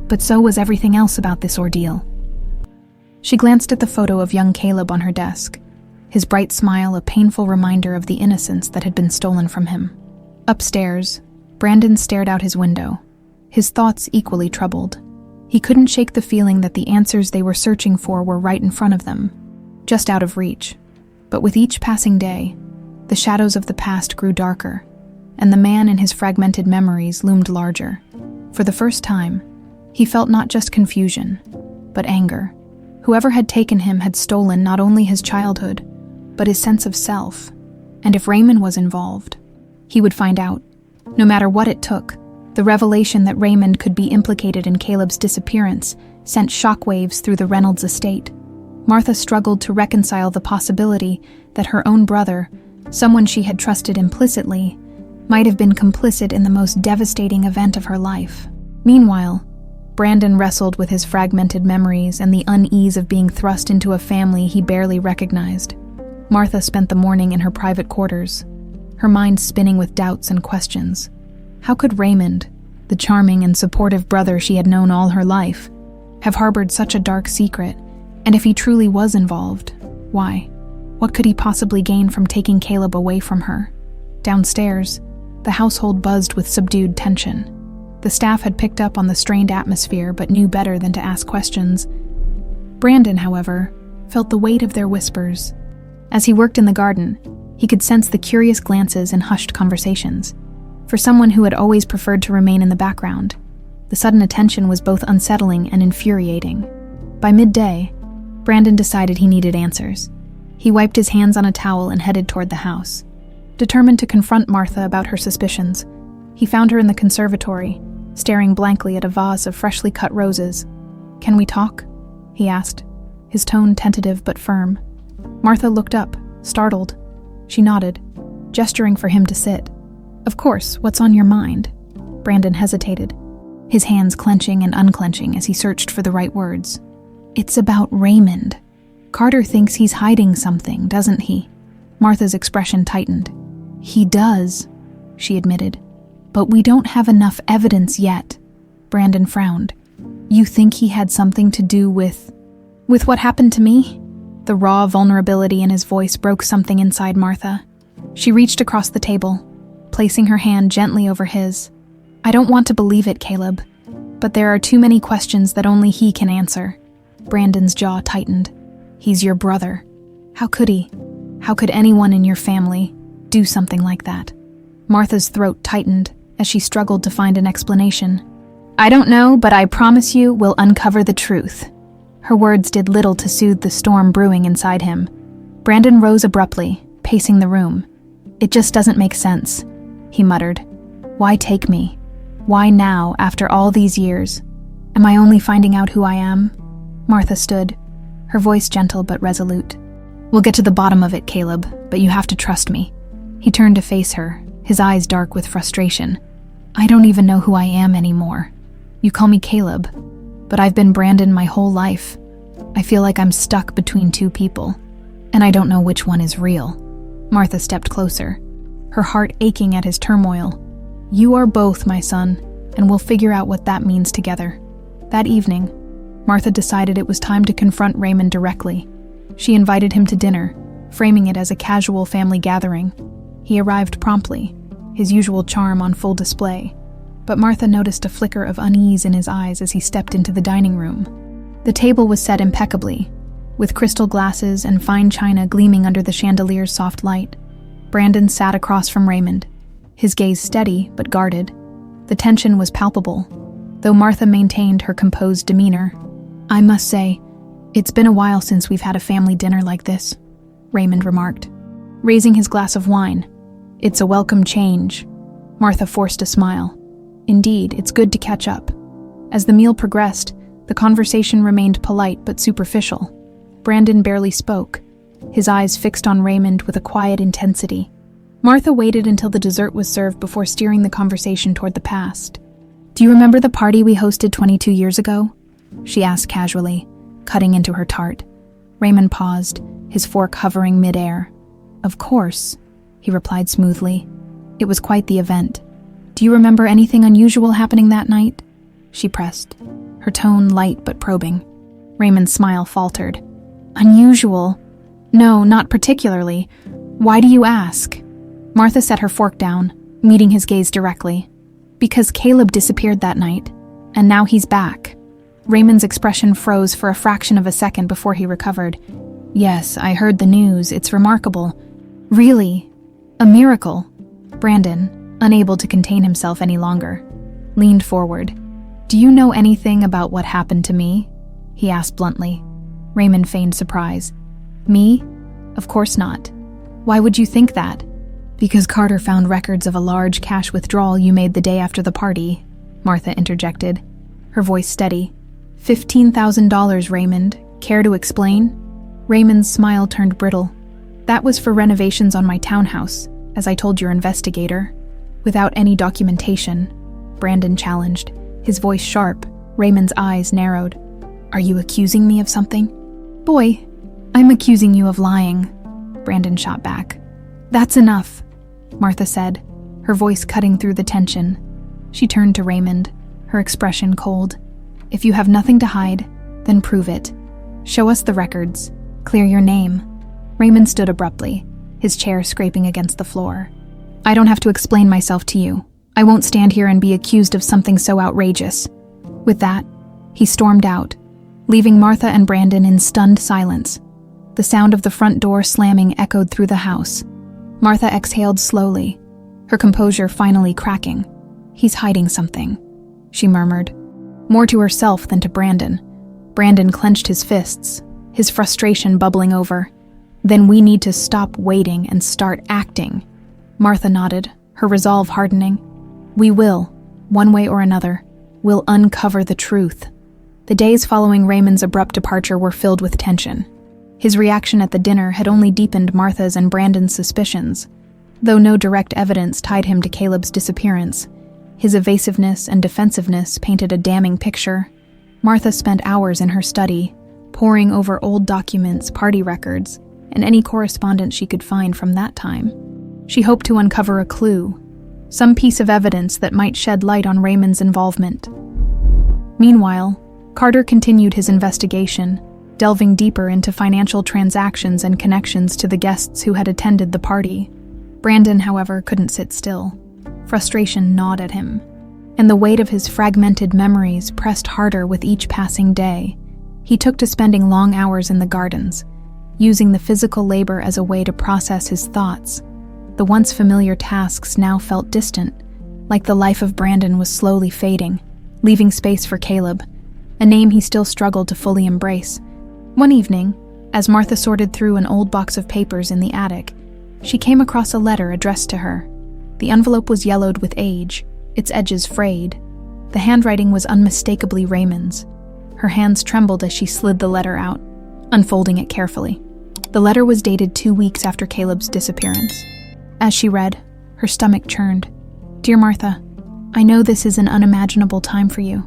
S1: But so was everything else about this ordeal. She glanced at the photo of young Caleb on her desk, his bright smile a painful reminder of the innocence that had been stolen from him. Upstairs, Brandon stared out his window, his thoughts equally troubled. He couldn't shake the feeling that the answers they were searching for were right in front of them, just out of reach. But with each passing day, the shadows of the past grew darker, and the man in his fragmented memories loomed larger. For the first time, he felt not just confusion, but anger. Whoever had taken him had stolen not only his childhood, but his sense of self. And if Raymond was involved, he would find out. No matter what it took, the revelation that Raymond could be implicated in Caleb's disappearance sent shockwaves through the Reynolds estate. Martha struggled to reconcile the possibility that her own brother, someone she had trusted implicitly, might have been complicit in the most devastating event of her life. Meanwhile, Brandon wrestled with his fragmented memories and the unease of being thrust into a family he barely recognized. Martha spent the morning in her private quarters, her mind spinning with doubts and questions. How could Raymond, the charming and supportive brother she had known all her life, have harbored such a dark secret? And if he truly was involved, why? What could he possibly gain from taking Caleb away from her? Downstairs, the household buzzed with subdued tension. The staff had picked up on the strained atmosphere but knew better than to ask questions. Brandon, however, felt the weight of their whispers. As he worked in the garden, he could sense the curious glances and hushed conversations. For someone who had always preferred to remain in the background, the sudden attention was both unsettling and infuriating. By midday, Brandon decided he needed answers. He wiped his hands on a towel and headed toward the house. Determined to confront Martha about her suspicions, he found her in the conservatory, staring blankly at a vase of freshly cut roses. "Can we talk?" he asked, his tone tentative but firm. Martha looked up, startled. She nodded, gesturing for him to sit. "Of course, what's on your mind?" Brandon hesitated, his hands clenching and unclenching as he searched for the right words. "It's about Raymond. Carter thinks he's hiding something, doesn't he?" Martha's expression tightened. "He does," she admitted. "But we don't have enough evidence yet." Brandon frowned. "You think he had something to do with what happened to me?" The raw vulnerability in his voice broke something inside Martha. She reached across the table, placing her hand gently over his. "I don't want to believe it, Caleb, but there are too many questions that only he can answer." Brandon's jaw tightened. "He's your brother. How could he? How could anyone in your family do something like that?" Martha's throat tightened as she struggled to find an explanation. "I don't know, but I promise you we'll uncover the truth." Her words did little to soothe the storm brewing inside him. Brandon rose abruptly, pacing the room. "It just doesn't make sense," he muttered. "Why take me? Why now, after all these years? Am I only finding out who I am?" Martha stood, her voice gentle but resolute. "We'll get to the bottom of it, Caleb, but you have to trust me." He turned to face her, his eyes dark with frustration. "I don't even know who I am anymore. You call me Caleb, but I've been Brandon my whole life. I feel like I'm stuck between two people, and I don't know which one is real." Martha stepped closer, her heart aching at his turmoil. "You are both, my son, and we'll figure out what that means together." That evening, Martha decided it was time to confront Raymond directly. She invited him to dinner, framing it as a casual family gathering. He arrived promptly, his usual charm on full display, but Martha noticed a flicker of unease in his eyes as he stepped into the dining room. The table was set impeccably, with crystal glasses and fine china gleaming under the chandelier's soft light. Brandon sat across from Raymond, his gaze steady but guarded. The tension was palpable, though Martha maintained her composed demeanor. "I must say, it's been a while since we've had a family dinner like this," Raymond remarked, raising his glass of wine. "It's a welcome change." Martha forced a smile. "Indeed, it's good to catch up." As the meal progressed, the conversation remained polite but superficial. Brandon barely spoke, his eyes fixed on Raymond with a quiet intensity. Martha waited until the dessert was served before steering the conversation toward the past. "Do you remember the party we hosted 22 years ago?" she asked casually, cutting into her tart. Raymond paused, his fork hovering midair. "Of course," he replied smoothly. "It was quite the event. Do you remember anything unusual happening that night?" she pressed, her tone light but probing. Raymond's smile faltered. "Unusual? No, not particularly. Why do you ask?" Martha set her fork down, meeting his gaze directly. "Because Caleb disappeared that night, and now he's back." Raymond's expression froze for a fraction of a second before he recovered. "Yes, I heard the news. It's remarkable." "Really? A miracle?" Brandon, unable to contain himself any longer, leaned forward. "Do you know anything about what happened to me?" he asked bluntly. Raymond feigned surprise. "Me? Of course not. Why would you think that?" "Because Carter found records of a large cash withdrawal you made the day after the party," Martha interjected, her voice steady. $15,000, Raymond. Care to explain?" Raymond's smile turned brittle. "That was for renovations on my townhouse, as I told your investigator." "Without any documentation," Brandon challenged, his voice sharp. Raymond's eyes narrowed. "Are you accusing me of something?" "Boy, I'm accusing you of lying," Brandon shot back. "That's enough," Martha said, her voice cutting through the tension. She turned to Raymond, her expression cold. "If you have nothing to hide, then prove it. Show us the records. Clear your name." Raymond stood abruptly, his chair scraping against the floor. "I don't have to explain myself to you. I won't stand here and be accused of something so outrageous." With that, he stormed out, leaving Martha and Brandon in stunned silence. The sound of the front door slamming echoed through the house. Martha exhaled slowly, her composure finally cracking. "He's hiding something," she murmured, more to herself than to Brandon. Brandon clenched his fists, his frustration bubbling over. "Then we need to stop waiting and start acting." Martha nodded, her resolve hardening. "We will, one way or another. We'll uncover the truth." The days following Raymond's abrupt departure were filled with tension. His reaction at the dinner had only deepened Martha's and Brandon's suspicions. Though no direct evidence tied him to Caleb's disappearance, his evasiveness and defensiveness painted a damning picture. Martha spent hours in her study, poring over old documents, party records, and any correspondence she could find from that time. She hoped to uncover a clue, some piece of evidence that might shed light on Raymond's involvement. Meanwhile, Carter continued his investigation, delving deeper into financial transactions and connections to the guests who had attended the party. Brandon, however, couldn't sit still. Frustration gnawed at him, and the weight of his fragmented memories pressed harder with each passing day. He took to spending long hours in the gardens, using the physical labor as a way to process his thoughts. The once familiar tasks now felt distant, like the life of Brandon was slowly fading, leaving space for Caleb, a name he still struggled to fully embrace. One evening, as Martha sorted through an old box of papers in the attic, she came across a letter addressed to her. The envelope was yellowed with age, its edges frayed. The handwriting was unmistakably Raymond's. Her hands trembled as she slid the letter out, unfolding it carefully. The letter was dated 2 weeks after Caleb's disappearance. As she read, her stomach churned. "Dear Martha, I know this is an unimaginable time for you,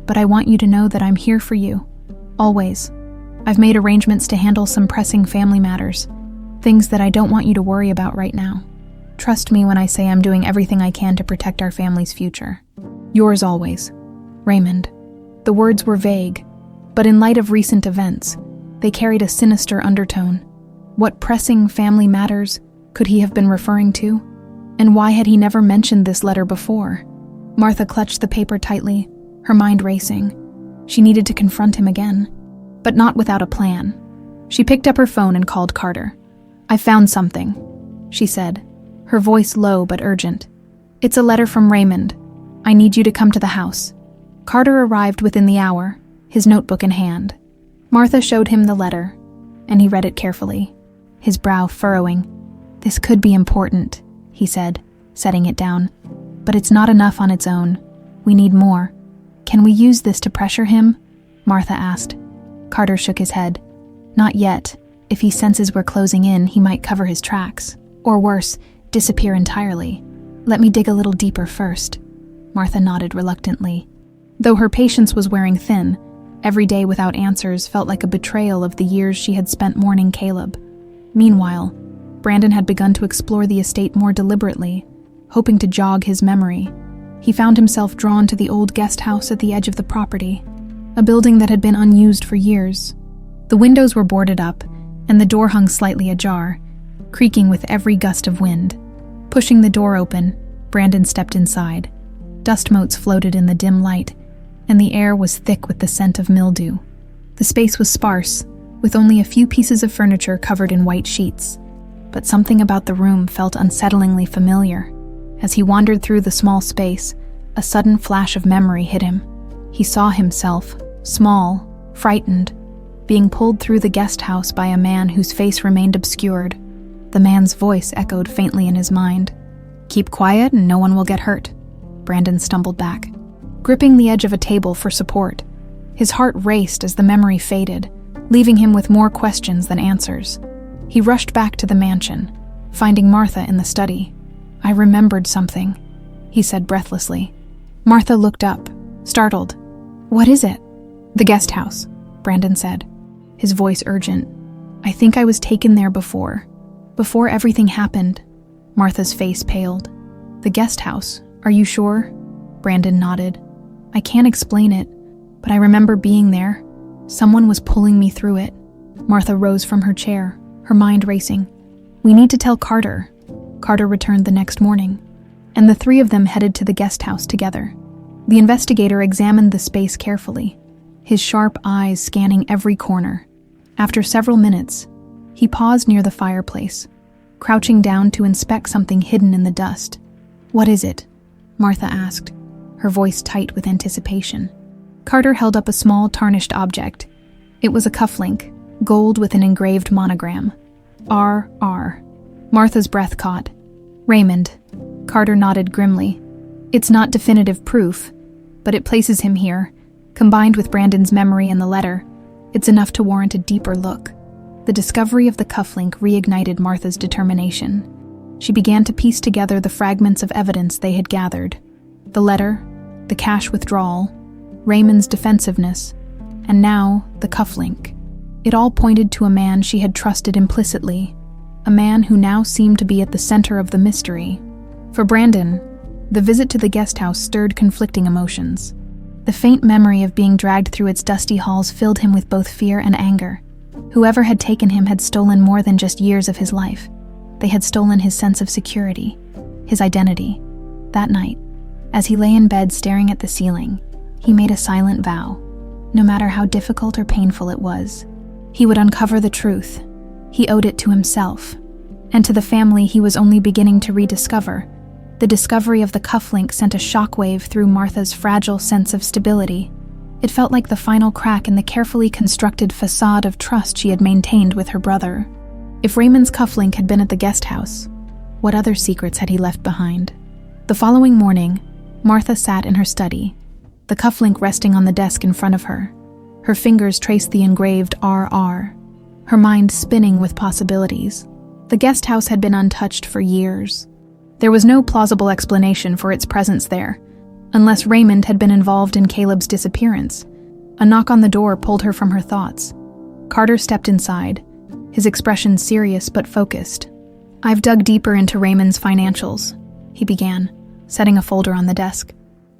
S1: but I want you to know that I'm here for you, always. I've made arrangements to handle some pressing family matters, things that I don't want you to worry about right now. Trust me when I say I'm doing everything I can to protect our family's future. Yours always, Raymond." The words were vague, but in light of recent events, they carried a sinister undertone. What pressing family matters could he have been referring to? And why had he never mentioned this letter before? Martha clutched the paper tightly, her mind racing. She needed to confront him again, but not without a plan. She picked up her phone and called Carter. "I found something," she said, her voice low but urgent. "It's a letter from Raymond. I need you to come to the house." Carter arrived within the hour, his notebook in hand. Martha showed him the letter, and he read it carefully, his brow furrowing. "This could be important," he said, setting it down. "But it's not enough on its own. We need more. Can we use this to pressure him?" Martha asked. Carter shook his head. "Not yet. If he senses we're closing in, he might cover his tracks. Or worse, disappear entirely. Let me dig a little deeper first." Martha nodded reluctantly. Though her patience was wearing thin, every day without answers felt like a betrayal of the years she had spent mourning Caleb. Meanwhile, Brandon had begun to explore the estate more deliberately, hoping to jog his memory. He found himself drawn to the old guest house at the edge of the property, a building that had been unused for years. The windows were boarded up, and the door hung slightly ajar, creaking with every gust of wind. Pushing the door open, Brandon stepped inside. Dust motes floated in the dim light, and the air was thick with the scent of mildew. The space was sparse, with only a few pieces of furniture covered in white sheets. But something about the room felt unsettlingly familiar. As he wandered through the small space, a sudden flash of memory hit him. He saw himself, small, frightened, being pulled through the guest house by a man whose face remained obscured. The man's voice echoed faintly in his mind. "Keep quiet and no one will get hurt." Brandon stumbled back, gripping the edge of a table for support. His heart raced as the memory faded, leaving him with more questions than answers. He rushed back to the mansion, finding Martha in the study. "I remembered something," he said breathlessly. Martha looked up, startled. "What is it?" "The guest house," Brandon said, his voice urgent. "I think I was taken there before everything happened." Martha's face paled. "The guest house, are you sure?" Brandon nodded. "I can't explain it, but I remember being there. Someone was pulling me through it." Martha rose from her chair, her mind racing. "We need to tell Carter." Carter returned the next morning, and the three of them headed to the guest house together. The investigator examined the space carefully, his sharp eyes scanning every corner. After several minutes, he paused near the fireplace, crouching down to inspect something hidden in the dust. "What is it?" Martha asked, her voice tight with anticipation. Carter held up a small, tarnished object. It was a cufflink, gold with an engraved monogram. R.R. Martha's breath caught. "Raymond." Carter nodded grimly. "It's not definitive proof, but it places him here. Combined with Brandon's memory and the letter, it's enough to warrant a deeper look." The discovery of the cufflink reignited Martha's determination. She began to piece together the fragments of evidence they had gathered. The letter, the cash withdrawal, Raymond's defensiveness, and now the cufflink. It all pointed to a man she had trusted implicitly, a man who now seemed to be at the center of the mystery. For Brandon, the visit to the guest house stirred conflicting emotions. The faint memory of being dragged through its dusty halls filled him with both fear and anger. Whoever had taken him had stolen more than just years of his life. They had stolen his sense of security, his identity. That night, as he lay in bed staring at the ceiling, he made a silent vow. No matter how difficult or painful it was, he would uncover the truth. He owed it to himself, and to the family he was only beginning to rediscover. The discovery of the cufflink sent a shockwave through Martha's fragile sense of stability. It felt like the final crack in the carefully constructed façade of trust she had maintained with her brother. If Raymond's cufflink had been at the guest house, what other secrets had he left behind? The following morning, Martha sat in her study, the cufflink resting on the desk in front of her. Her fingers traced the engraved RR, her mind spinning with possibilities. The guest house had been untouched for years. There was no plausible explanation for its presence there, unless Raymond had been involved in Caleb's disappearance. A knock on the door pulled her from her thoughts. Carter stepped inside, his expression serious but focused. "I've dug deeper into Raymond's financials," he began, setting a folder on the desk.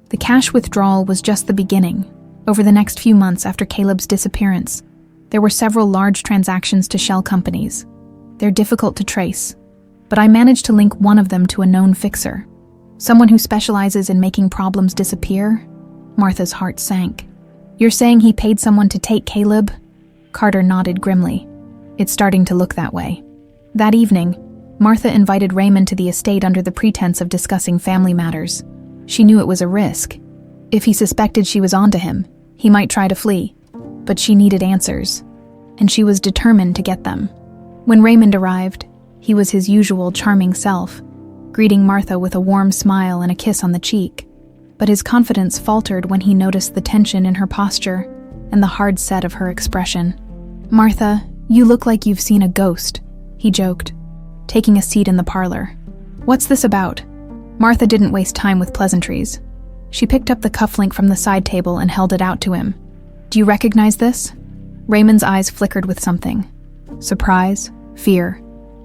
S1: The cash withdrawal was just the beginning. Over the next few months after Caleb's disappearance, there were several large transactions to shell companies. They're difficult to trace, but I managed to link one of them to a known fixer. Someone who specializes in making problems disappear? Martha's heart sank. "You're saying he paid someone to take Caleb?" Carter nodded grimly. "It's starting to look that way." That evening, Martha invited Raymond to the estate under the pretense of discussing family matters. She knew it was a risk. If he suspected she was onto him, he might try to flee. But she needed answers, and she was determined to get them. When Raymond arrived, he was his usual charming self, greeting Martha with a warm smile and a kiss on the cheek. But his confidence faltered when he noticed the tension in her posture and the hard set of her expression. "Martha, you look like you've seen a ghost," he joked, taking a seat in the parlor. "What's this about?" Martha didn't waste time with pleasantries. She picked up the cufflink from the side table and held it out to him. "Do you recognize this?" Raymond's eyes flickered with something. Surprise, fear.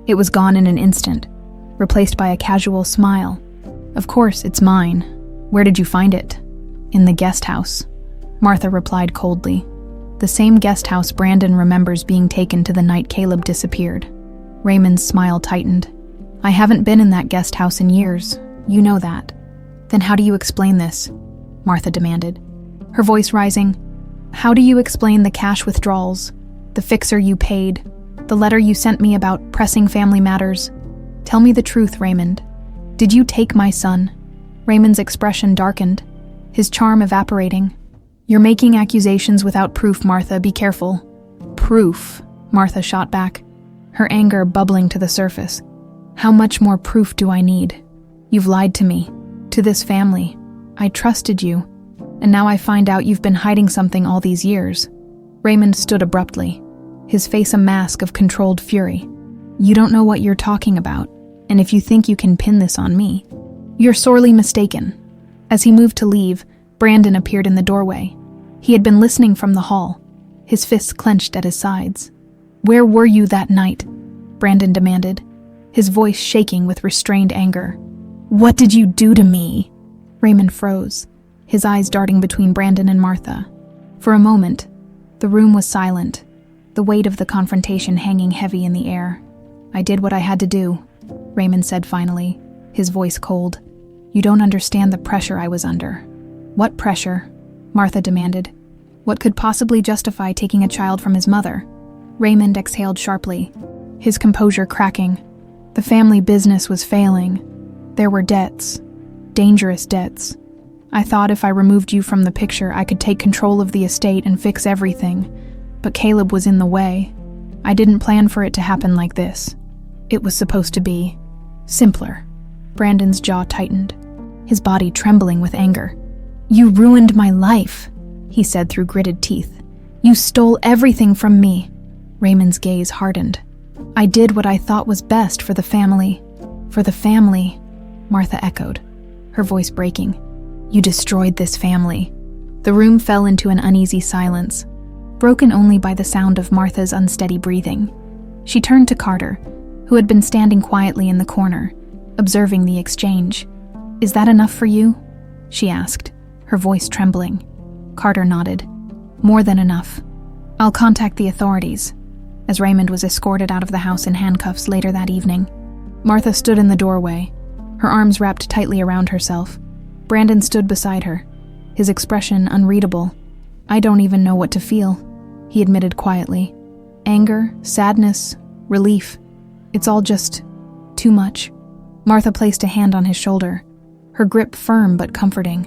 S1: It was gone in an instant, replaced by a casual smile. "Of course, it's mine. Where did you find it?" "In the guest house," Martha replied coldly. The same guest house Brandon remembers being taken to the night Caleb disappeared. Raymond's smile tightened. "I haven't been in that guest house in years. You know that." "Then how do you explain this?" Martha demanded, her voice rising. "How do you explain the cash withdrawals, the fixer you paid, the letter you sent me about pressing family matters? Tell me the truth, Raymond. Did you take my son?" Raymond's expression darkened, his charm evaporating. "You're making accusations without proof, Martha. Be careful." "Proof?" Martha shot back, her anger bubbling to the surface. "How much more proof do I need? You've lied to me, to this family. I trusted you, and now I find out you've been hiding something all these years." Raymond stood abruptly, his face a mask of controlled fury. "You don't know what you're talking about, and if you think you can pin this on me, you're sorely mistaken." As he moved to leave, Brandon appeared in the doorway. He had been listening from the hall, his fists clenched at his sides. "Where were you that night?" Brandon demanded, his voice shaking with restrained anger. "What did you do to me?" Raymond froze, his eyes darting between Brandon and Martha. For a moment, the room was silent, the weight of the confrontation hanging heavy in the air. "I did what I had to do," Raymond said finally, his voice cold. "You don't understand the pressure I was under." "What pressure?" Martha demanded. "What could possibly justify taking a child from his mother?" Raymond exhaled sharply, his composure cracking. The family business was failing. There were debts, dangerous debts. "I thought if I removed you from the picture, I could take control of the estate and fix everything. But Caleb was in the way. I didn't plan for it to happen like this. It was supposed to be simpler." Brandon's jaw tightened, his body trembling with anger. "You ruined my life," he said through gritted teeth. "You stole everything from me." Raymond's gaze hardened. "I did what I thought was best for the family." "For the family," Martha echoed, her voice breaking. "You destroyed this family." The room fell into an uneasy silence, broken only by the sound of Martha's unsteady breathing. She turned to Carter, who had been standing quietly in the corner, observing the exchange. "Is that enough for you?" she asked, her voice trembling. Carter nodded. "More than enough. I'll contact the authorities," as Raymond was escorted out of the house in handcuffs later that evening. Martha stood in the doorway, her arms wrapped tightly around herself. Brandon stood beside her, his expression unreadable. "I don't even know what to feel," he admitted quietly. "Anger, sadness, relief. It's all just too much." Martha placed a hand on his shoulder, her grip firm but comforting.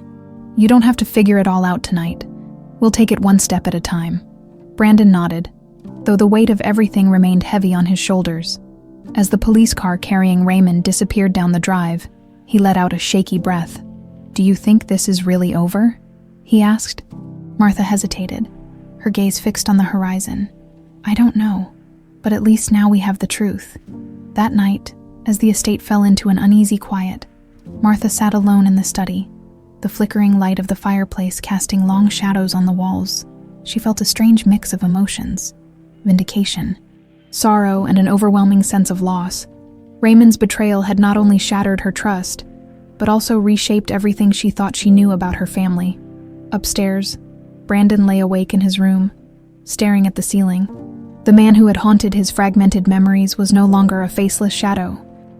S1: "You don't have to figure it all out tonight. We'll take it one step at a time." Brandon nodded, though the weight of everything remained heavy on his shoulders. As the police car carrying Raymond disappeared down the drive, he let out a shaky breath. "Do you think this is really over?" he asked. Martha hesitated, her gaze fixed on the horizon. "I don't know, but at least now we have the truth." That night, as the estate fell into an uneasy quiet, Martha sat alone in the study, the flickering light of the fireplace casting long shadows on the walls. She felt a strange mix of emotions: vindication, sorrow, and an overwhelming sense of loss. Raymond's betrayal had not only shattered her trust, but also reshaped everything she thought she knew about her family. Upstairs, Brandon lay awake in his room, staring at the ceiling. The man who had haunted his fragmented memories was no longer a faceless shadow.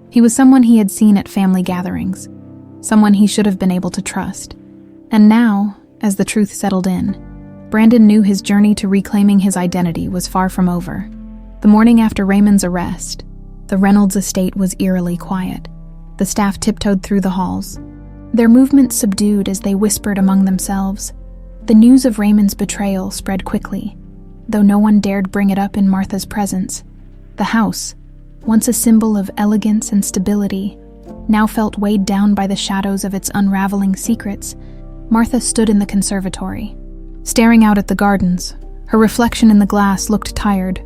S1: He was someone he had seen at family gatherings, someone he should have been able to trust. And now, as the truth settled in, Brandon knew his journey to reclaiming his identity was far from over. The morning after Raymond's arrest, the Reynolds estate was eerily quiet. The staff tiptoed through the halls, their movements subdued as they whispered among themselves. The news of Raymond's betrayal spread quickly, though no one dared bring it up in Martha's presence. The house, once a symbol of elegance and stability, now felt weighed down by the shadows of its unraveling secrets. Martha stood in the conservatory, staring out at the gardens. Her reflection in the glass looked tired,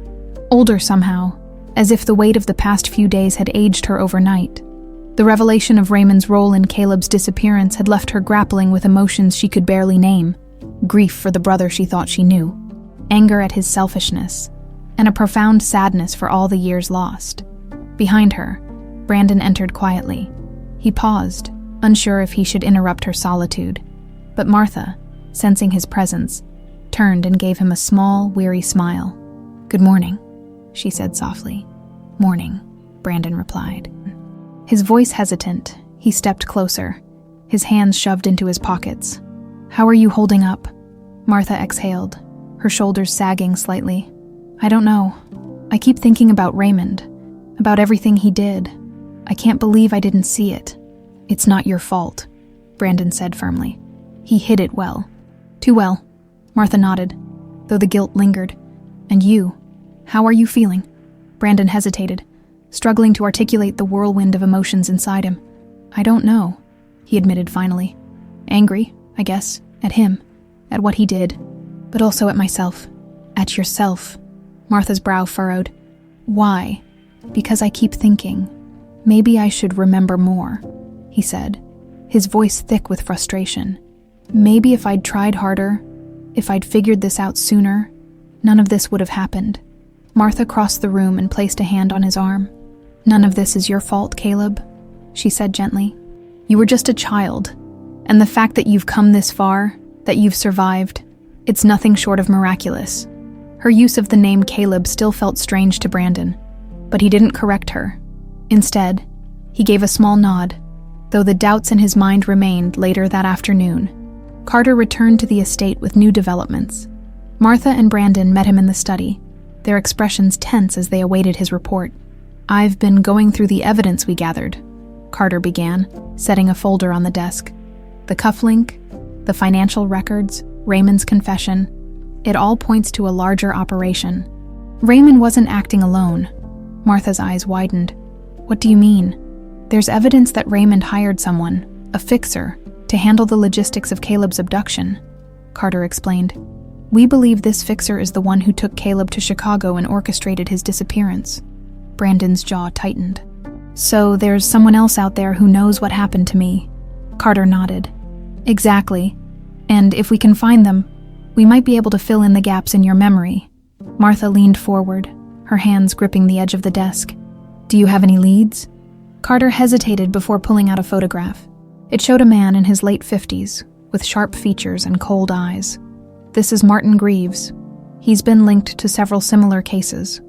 S1: older somehow, as if the weight of the past few days had aged her overnight. The revelation of Raymond's role in Caleb's disappearance had left her grappling with emotions she could barely name: grief for the brother she thought she knew, anger at his selfishness, and a profound sadness for all the years lost. Behind her, Brandon entered quietly. He paused, unsure if he should interrupt her solitude, but Martha, sensing his presence, turned and gave him a small, weary smile. "Good morning," she said softly. "Morning," Brandon replied. His voice hesitant, he stepped closer, his hands shoved into his pockets. "How are you holding up?" Martha exhaled, her shoulders sagging slightly. "I don't know. I keep thinking about Raymond, about everything he did. I can't believe I didn't see it." "It's not your fault," Brandon said firmly. "He hid it well." "Too well," Martha nodded, though the guilt lingered. "And you? How are you feeling?" Brandon hesitated, struggling to articulate the whirlwind of emotions inside him. "I don't know," he admitted finally. "Angry, I guess, at him, at what he did, but also at myself." "At yourself?" Martha's brow furrowed. "Why?" "Because I keep thinking, maybe I should remember more," he said, his voice thick with frustration. "Maybe if I'd tried harder, if I'd figured this out sooner, none of this would have happened." Martha crossed the room and placed a hand on his arm. "None of this is your fault, Caleb," she said gently. "You were just a child, and the fact that you've come this far, that you've survived, it's nothing short of miraculous." Her use of the name Caleb still felt strange to Brandon, but he didn't correct her. Instead, he gave a small nod, though the doubts in his mind remained. Later that afternoon, Carter returned to the estate with new developments. Martha and Brandon met him in the study, their expressions tense as they awaited his report. "I've been going through the evidence we gathered," Carter began, setting a folder on the desk. "The cufflink, the financial records, Raymond's confession, it all points to a larger operation." Raymond wasn't acting alone. Martha's eyes widened. "What do you mean?" "There's evidence that Raymond hired someone, a fixer, to handle the logistics of Caleb's abduction," Carter explained. "We believe this fixer is the one who took Caleb to Chicago and orchestrated his disappearance." Brandon's jaw tightened. "So there's someone else out there who knows what happened to me?" Carter nodded. "Exactly. And if we can find them, we might be able to fill in the gaps in your memory." Martha leaned forward, her hands gripping the edge of the desk. "Do you have any leads?" Carter hesitated before pulling out a photograph. It showed a man in his late 50s, with sharp features and cold eyes. "This is Martin Greaves. He's been linked to several similar cases.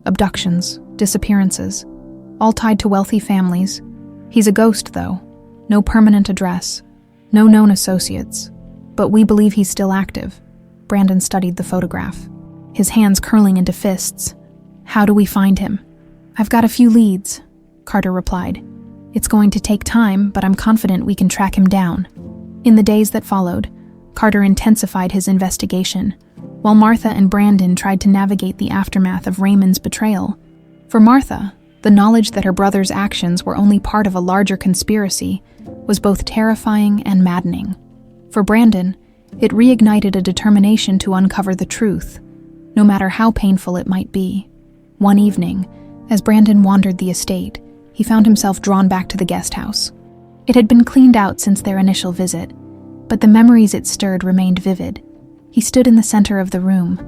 S1: Abductions, disappearances, all tied to wealthy families. He's a ghost, though. No permanent address, no known associates. But we believe he's still active." Brandon studied the photograph, his hands curling into fists. "How do we find him?" "I've got a few leads," Carter replied. "It's going to take time, but I'm confident we can track him down." In the days that followed, Carter intensified his investigation, while Martha and Brandon tried to navigate the aftermath of Raymond's betrayal. For Martha, the knowledge that her brother's actions were only part of a larger conspiracy was both terrifying and maddening. For Brandon, it reignited a determination to uncover the truth, no matter how painful it might be. One evening, as Brandon wandered the estate, he found himself drawn back to the guest house. It had been cleaned out since their initial visit, but the memories it stirred remained vivid. He stood in the center of the room,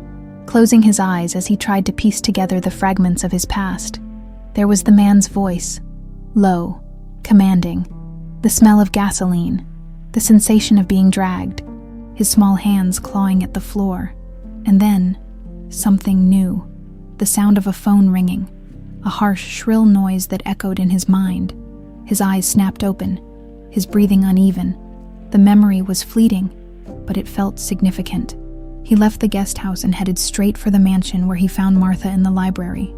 S1: closing his eyes as he tried to piece together the fragments of his past. There was the man's voice, low, commanding, the smell of gasoline, the sensation of being dragged, his small hands clawing at the floor, and then something new, the sound of a phone ringing, a harsh, shrill noise that echoed in his mind. His eyes snapped open, his breathing uneven. The memory was fleeting, but it felt significant. He left the guest house and headed straight for the mansion where he found Martha in the library.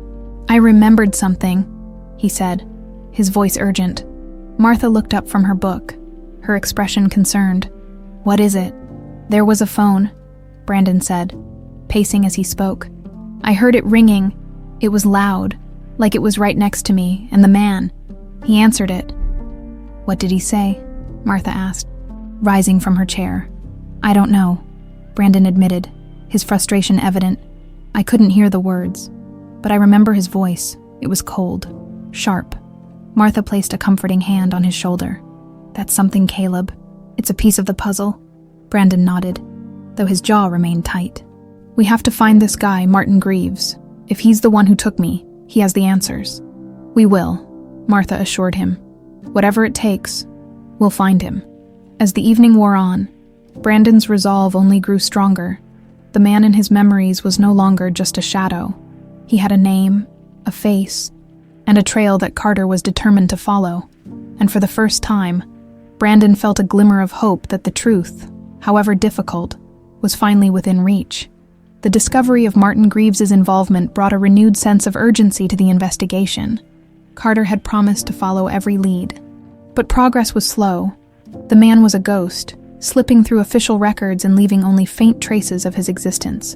S1: "I remembered something," he said, his voice urgent. Martha looked up from her book, her expression concerned. "What is it?" "There was a phone," Brandon said, pacing as he spoke. "I heard it ringing. It was loud, like it was right next to me, and the man, he answered it." "What did he say?" Martha asked, rising from her chair. "I don't know," Brandon admitted, his frustration evident. "I couldn't hear the words, but I remember his voice. It was cold, sharp." Martha placed a comforting hand on his shoulder. "That's something, Caleb. It's a piece of the puzzle." Brandon nodded, though his jaw remained tight. "We have to find this guy, Martin Greaves. If he's the one who took me, he has the answers." "We will," Martha assured him. "Whatever it takes, we'll find him." As the evening wore on, Brandon's resolve only grew stronger. The man in his memories was no longer just a shadow. He had a name, a face, and a trail that Carter was determined to follow. And for the first time, Brandon felt a glimmer of hope that the truth, however difficult, was finally within reach. The discovery of Martin Greaves' involvement brought a renewed sense of urgency to the investigation. Carter had promised to follow every lead. But progress was slow. The man was a ghost, slipping through official records and leaving only faint traces of his existence.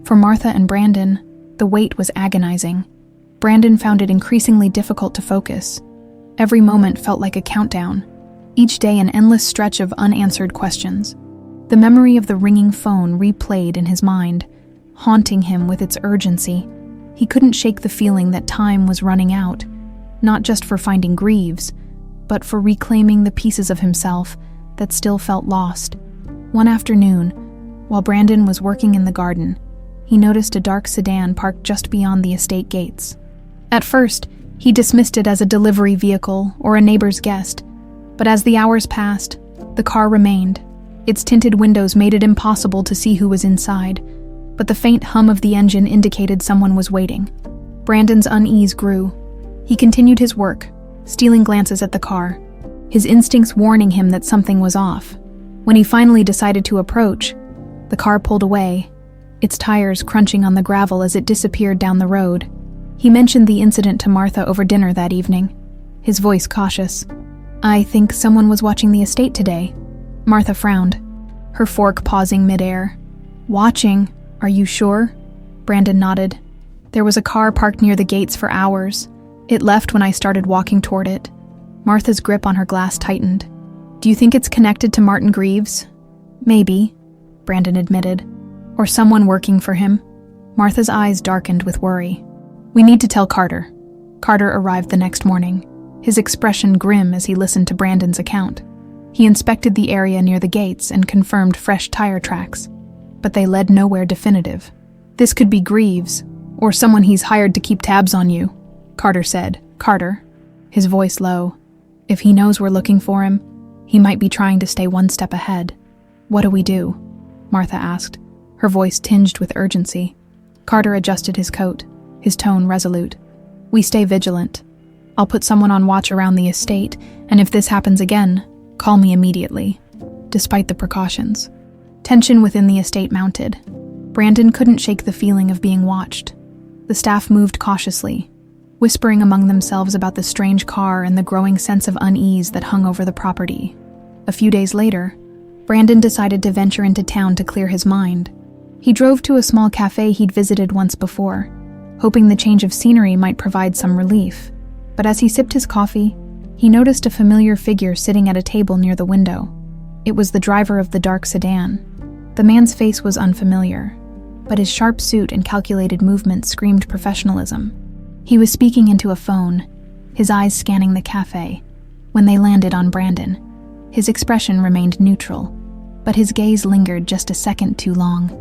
S1: For Martha and Brandon, the wait was agonizing. Brandon found it increasingly difficult to focus. Every moment felt like a countdown, each day an endless stretch of unanswered questions. The memory of the ringing phone replayed in his mind, haunting him with its urgency. He couldn't shake the feeling that time was running out, not just for finding Greaves, but for reclaiming the pieces of himself that still felt lost. One afternoon, while Brandon was working in the garden, he noticed a dark sedan parked just beyond the estate gates. At first, he dismissed it as a delivery vehicle or a neighbor's guest, but as the hours passed, the car remained. Its tinted windows made it impossible to see who was inside, but the faint hum of the engine indicated someone was waiting. Brandon's unease grew. He continued his work, stealing glances at the car, his instincts warning him that something was off. When he finally decided to approach, the car pulled away, its tires crunching on the gravel as it disappeared down the road. He mentioned the incident to Martha over dinner that evening, his voice cautious. "I think someone was watching the estate today." Martha frowned, her fork pausing midair. "Watching? Are you sure?" Brandon nodded. "There was a car parked near the gates for hours. It left when I started walking toward it." Martha's grip on her glass tightened. "Do you think it's connected to Martin Greaves?" "Maybe," Brandon admitted. "Or someone working for him." Martha's eyes darkened with worry. "We need to tell Carter." Carter arrived the next morning, his expression grim as he listened to Brandon's account. He inspected the area near the gates and confirmed fresh tire tracks, but they led nowhere definitive. "This could be Greaves, or someone he's hired to keep tabs on you," Carter said. "Carter," his voice low. "If he knows we're looking for him, he might be trying to stay one step ahead." "What do we do?" Martha asked, her voice tinged with urgency. Carter adjusted his coat, his tone resolute. "We stay vigilant. I'll put someone on watch around the estate, and if this happens again, call me immediately." Despite the precautions, tension within the estate mounted. Brandon couldn't shake the feeling of being watched. The staff moved cautiously, whispering among themselves about the strange car and the growing sense of unease that hung over the property. A few days later, Brandon decided to venture into town to clear his mind. He drove to a small cafe he'd visited once before, hoping the change of scenery might provide some relief. But as he sipped his coffee, he noticed a familiar figure sitting at a table near the window. It was the driver of the dark sedan. The man's face was unfamiliar, but his sharp suit and calculated movements screamed professionalism. He was speaking into a phone, his eyes scanning the cafe. When they landed on Brandon, his expression remained neutral, but his gaze lingered just a second too long.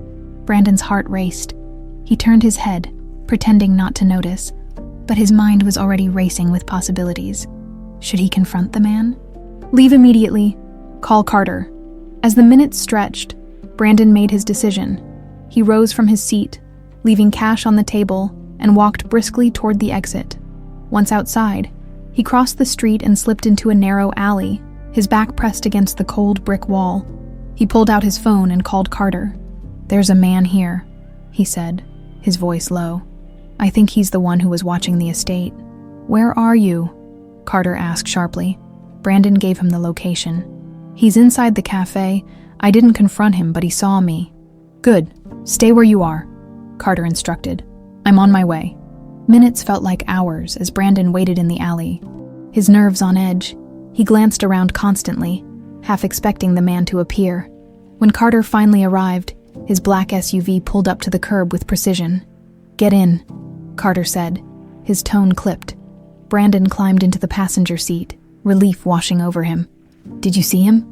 S1: Brandon's heart raced. He turned his head, pretending not to notice, but his mind was already racing with possibilities. Should he confront the man? "Leave immediately. Call Carter." As the minutes stretched, Brandon made his decision. He rose from his seat, leaving cash on the table, and walked briskly toward the exit. Once outside, he crossed the street and slipped into a narrow alley, his back pressed against the cold brick wall. He pulled out his phone and called Carter. "There's a man here," he said, his voice low. "I think he's the one who was watching the estate." "Where are you?" Carter asked sharply. Brandon gave him the location. "He's inside the cafe. I didn't confront him, but he saw me." "Good. Stay where you are," Carter instructed. "I'm on my way." Minutes felt like hours as Brandon waited in the alley. His nerves on edge, he glanced around constantly, half expecting the man to appear. When Carter finally arrived, his black SUV pulled up to the curb with precision. "Get in," Carter said, his tone clipped. Brandon climbed into the passenger seat, relief washing over him. "Did you see him?"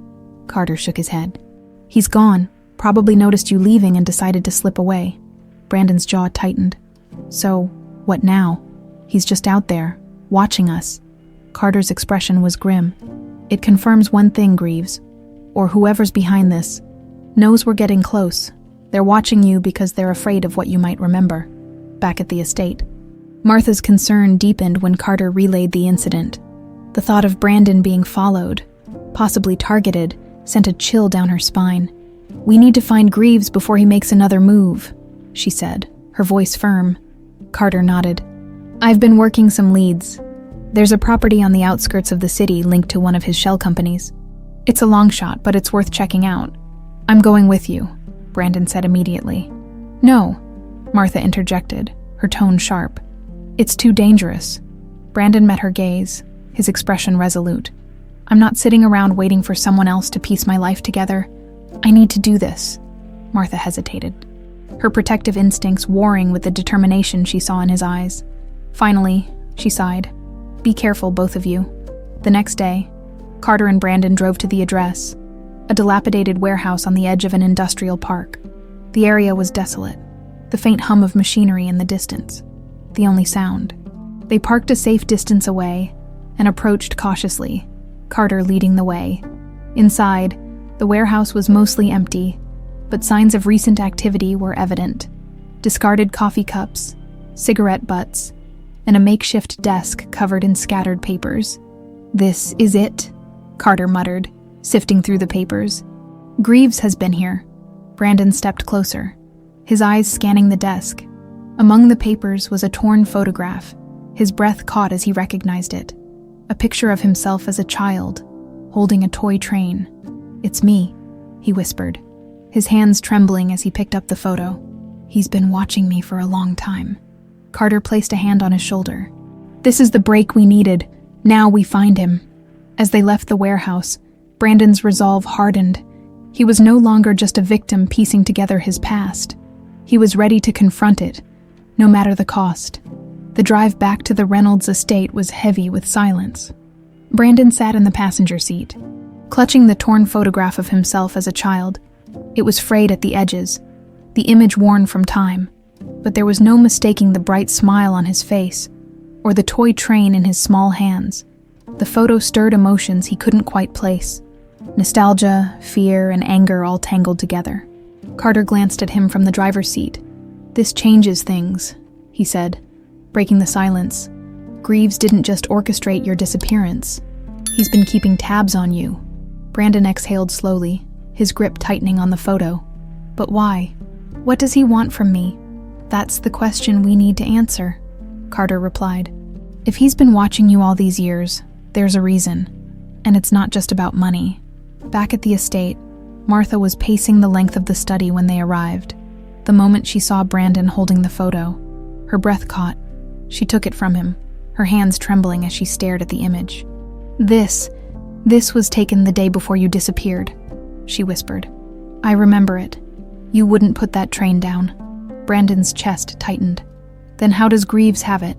S1: Carter shook his head. "He's gone. Probably noticed you leaving and decided to slip away." Brandon's jaw tightened. "So, what now?" "He's just out there, watching us." Carter's expression was grim. "It confirms one thing, Greaves, or whoever's behind this, knows we're getting close. They're watching you because they're afraid of what you might remember." Back at the estate, Martha's concern deepened when Carter relayed the incident. The thought of Brandon being followed, possibly targeted, sent a chill down her spine. "We need to find Greaves before he makes another move," she said, her voice firm. Carter nodded. "I've been working some leads. There's a property on the outskirts of the city linked to one of his shell companies. It's a long shot, but it's worth checking out." "I'm going with you," Brandon said immediately. "No," Martha interjected, her tone sharp. "It's too dangerous." Brandon met her gaze, his expression resolute. "I'm not sitting around waiting for someone else to piece my life together. I need to do this." Martha hesitated, her protective instincts warring with the determination she saw in his eyes. Finally, she sighed. "Be careful, both of you." The next day, Carter and Brandon drove to the address, a dilapidated warehouse on the edge of an industrial park. The area was desolate, the faint hum of machinery in the distance, the only sound. They parked a safe distance away and approached cautiously, Carter leading the way. Inside, the warehouse was mostly empty, but signs of recent activity were evident. Discarded coffee cups, cigarette butts, and a makeshift desk covered in scattered papers. "This is it," Carter muttered, sifting through the papers. "Greaves has been here." Brandon stepped closer, his eyes scanning the desk. Among the papers was a torn photograph. His breath caught as he recognized it. A picture of himself as a child, holding a toy train. "It's me," he whispered, his hands trembling as he picked up the photo. "He's been watching me for a long time." Carter placed a hand on his shoulder. "This is the break we needed. Now we find him." As they left the warehouse, Brandon's resolve hardened. He was no longer just a victim piecing together his past. He was ready to confront it, no matter the cost. The drive back to the Reynolds estate was heavy with silence. Brandon sat in the passenger seat, clutching the torn photograph of himself as a child. It was frayed at the edges, the image worn from time, but there was no mistaking the bright smile on his face, or the toy train in his small hands. The photo stirred emotions he couldn't quite place. Nostalgia, fear, and anger all tangled together. Carter glanced at him from the driver's seat. "This changes things," he said, breaking the silence. "Greaves didn't just orchestrate your disappearance. He's been keeping tabs on you." Brandon exhaled slowly, his grip tightening on the photo. "But why? What does he want from me?" "That's the question we need to answer," Carter replied. "If he's been watching you all these years, there's a reason. And it's not just about money." Back at the estate, Martha was pacing the length of the study when they arrived. The moment she saw Brandon holding the photo, her breath caught. She took it from him, her hands trembling as she stared at the image. This was taken the day before you disappeared," she whispered. "I remember it. You wouldn't put that train down." Brandon's chest tightened. "Then how does Greaves have it?"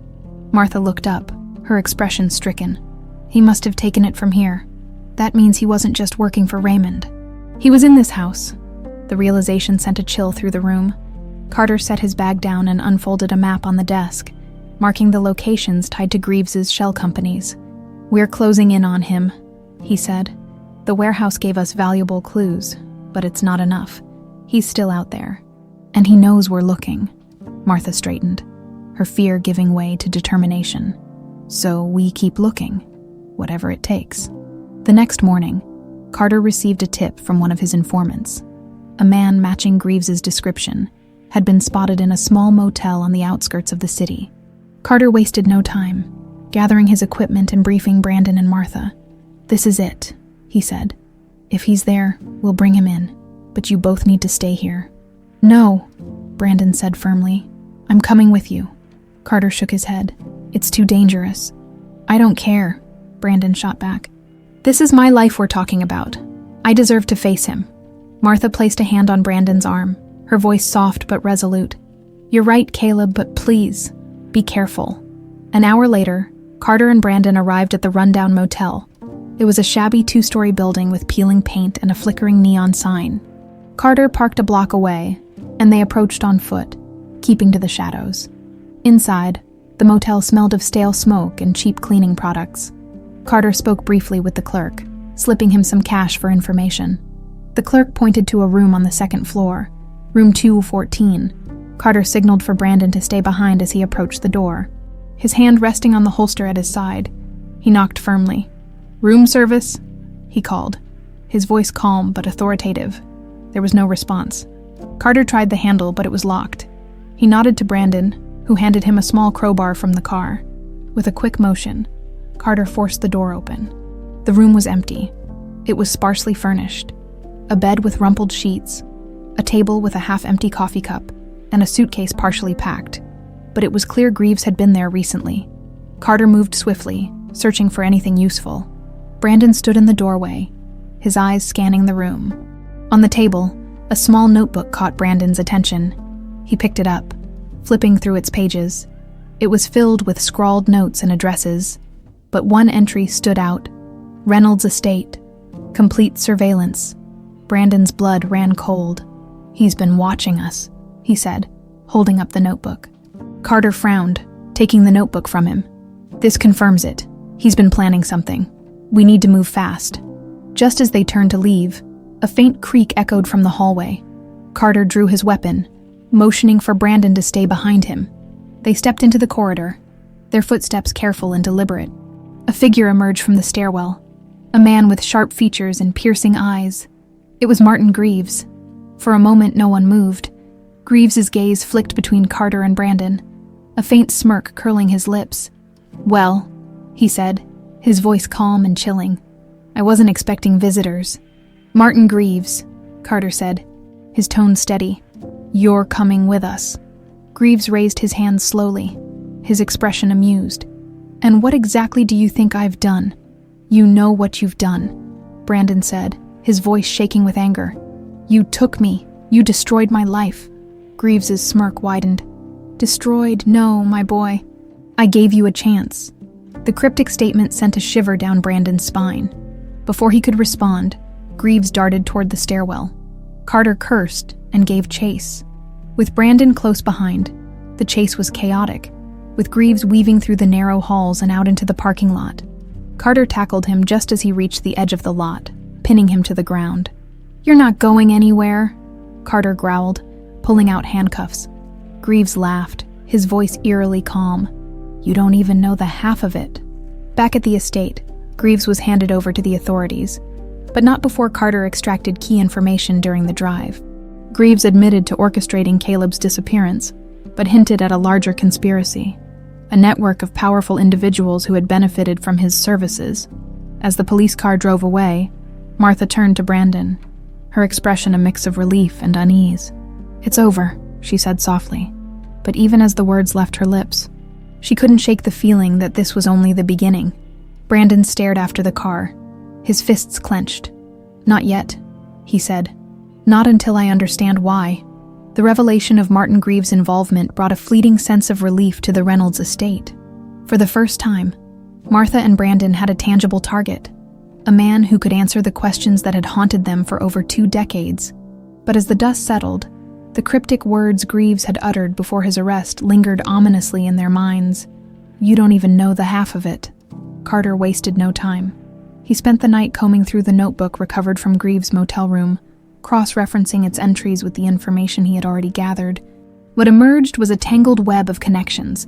S1: Martha looked up, her expression stricken. "He must have taken it from here. That means he wasn't just working for Raymond. He was in this house." The realization sent a chill through the room. Carter set his bag down and unfolded a map on the desk, marking the locations tied to Greaves's shell companies. "We're closing in on him," he said. "The warehouse gave us valuable clues, but it's not enough. He's still out there. And he knows we're looking." Martha straightened, her fear giving way to determination. "So we keep looking, whatever it takes." The next morning, Carter received a tip from one of his informants. A man matching Greaves's description had been spotted in a small motel on the outskirts of the city. Carter wasted no time, gathering his equipment and briefing Brandon and Martha. "This is it," he said. "If he's there, we'll bring him in, but you both need to stay here." "No," Brandon said firmly. "I'm coming with you." Carter shook his head. "It's too dangerous." "I don't care," Brandon shot back. "This is my life we're talking about. I deserve to face him." Martha placed a hand on Brandon's arm, her voice soft but resolute. "You're right, Caleb, but please, be careful." An hour later, Carter and Brandon arrived at the rundown motel. It was a shabby 2-story building with peeling paint and a flickering neon sign. Carter parked a block away, and they approached on foot, keeping to the shadows. Inside, the motel smelled of stale smoke and cheap cleaning products. Carter spoke briefly with the clerk, slipping him some cash for information. The clerk pointed to a room on the second floor, room 214. Carter signaled for Brandon to stay behind as he approached the door. His hand resting on the holster at his side, he knocked firmly. "Room service?" he called, his voice calm but authoritative. There was no response. Carter tried the handle, but it was locked. He nodded to Brandon, who handed him a small crowbar from the car. With a quick motion, Carter forced the door open. The room was empty. It was sparsely furnished. A bed with rumpled sheets, a table with a half-empty coffee cup, and a suitcase partially packed. But it was clear Greaves had been there recently. Carter moved swiftly, searching for anything useful. Brandon stood in the doorway, his eyes scanning the room. On the table, a small notebook caught Brandon's attention. He picked it up, flipping through its pages. It was filled with scrawled notes and addresses, but one entry stood out: Reynolds estate, complete surveillance. Brandon's blood ran cold. "He's been watching us," he said, holding up the notebook. Carter frowned, taking the notebook from him. "This confirms it. He's been planning something. We need to move fast." Just as they turned to leave, a faint creak echoed from the hallway. Carter drew his weapon, motioning for Brandon to stay behind him. They stepped into the corridor, their footsteps careful and deliberate. A figure emerged from the stairwell, a man with sharp features and piercing eyes. It was Martin Greaves. For a moment, no one moved. Greaves's gaze flicked between Carter and Brandon, a faint smirk curling his lips. "Well," he said, his voice calm and chilling. "I wasn't expecting visitors." "Martin Greaves," Carter said, his tone steady. "You're coming with us." Greaves raised his hands slowly, his expression amused. "And what exactly do you think I've done?" "You know what you've done," Brandon said, his voice shaking with anger. "You took me. You destroyed my life." Greaves's smirk widened. "Destroyed? No, my boy. I gave you a chance." The cryptic statement sent a shiver down Brandon's spine. Before he could respond, Greaves darted toward the stairwell. Carter cursed and gave chase. With Brandon close behind, the chase was chaotic, with Greaves weaving through the narrow halls and out into the parking lot. Carter tackled him just as he reached the edge of the lot, pinning him to the ground. "You're not going anywhere," Carter growled, pulling out handcuffs. Greaves laughed, his voice eerily calm. "You don't even know the half of it." Back at the estate, Greaves was handed over to the authorities, but not before Carter extracted key information during the drive. Greaves admitted to orchestrating Caleb's disappearance, but hinted at a larger conspiracy, a network of powerful individuals who had benefited from his services. As the police car drove away, Martha turned to Brandon, her expression a mix of relief and unease. "It's over," she said softly, but even as the words left her lips, she couldn't shake the feeling that this was only the beginning. Brandon stared after the car, his fists clenched. "Not yet," he said. "Not until I understand why." The revelation of Martin Greaves' involvement brought a fleeting sense of relief to the Reynolds estate. For the first time, Martha and Brandon had a tangible target, a man who could answer the questions that had haunted them for over 2 decades. But as the dust settled, the cryptic words Greaves had uttered before his arrest lingered ominously in their minds. "You don't even know the half of it." Carter wasted no time. He spent the night combing through the notebook recovered from Greaves' motel room, cross-referencing its entries with the information he had already gathered. What emerged was a tangled web of connections,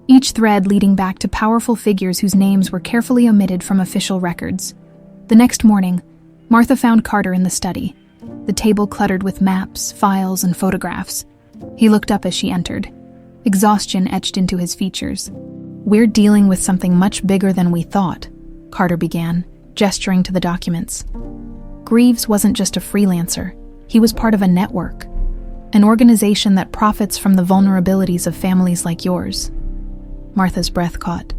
S1: each thread leading back to powerful figures whose names were carefully omitted from official records. The next morning, Martha found Carter in the study, the table cluttered with maps, files, and photographs. He looked up as she entered, exhaustion etched into his features. "We're dealing with something much bigger than we thought," Carter began, gesturing to the documents. Greaves wasn't just a freelancer, he was part of a network, an organization that profits from the vulnerabilities of families like yours. Martha's breath caught.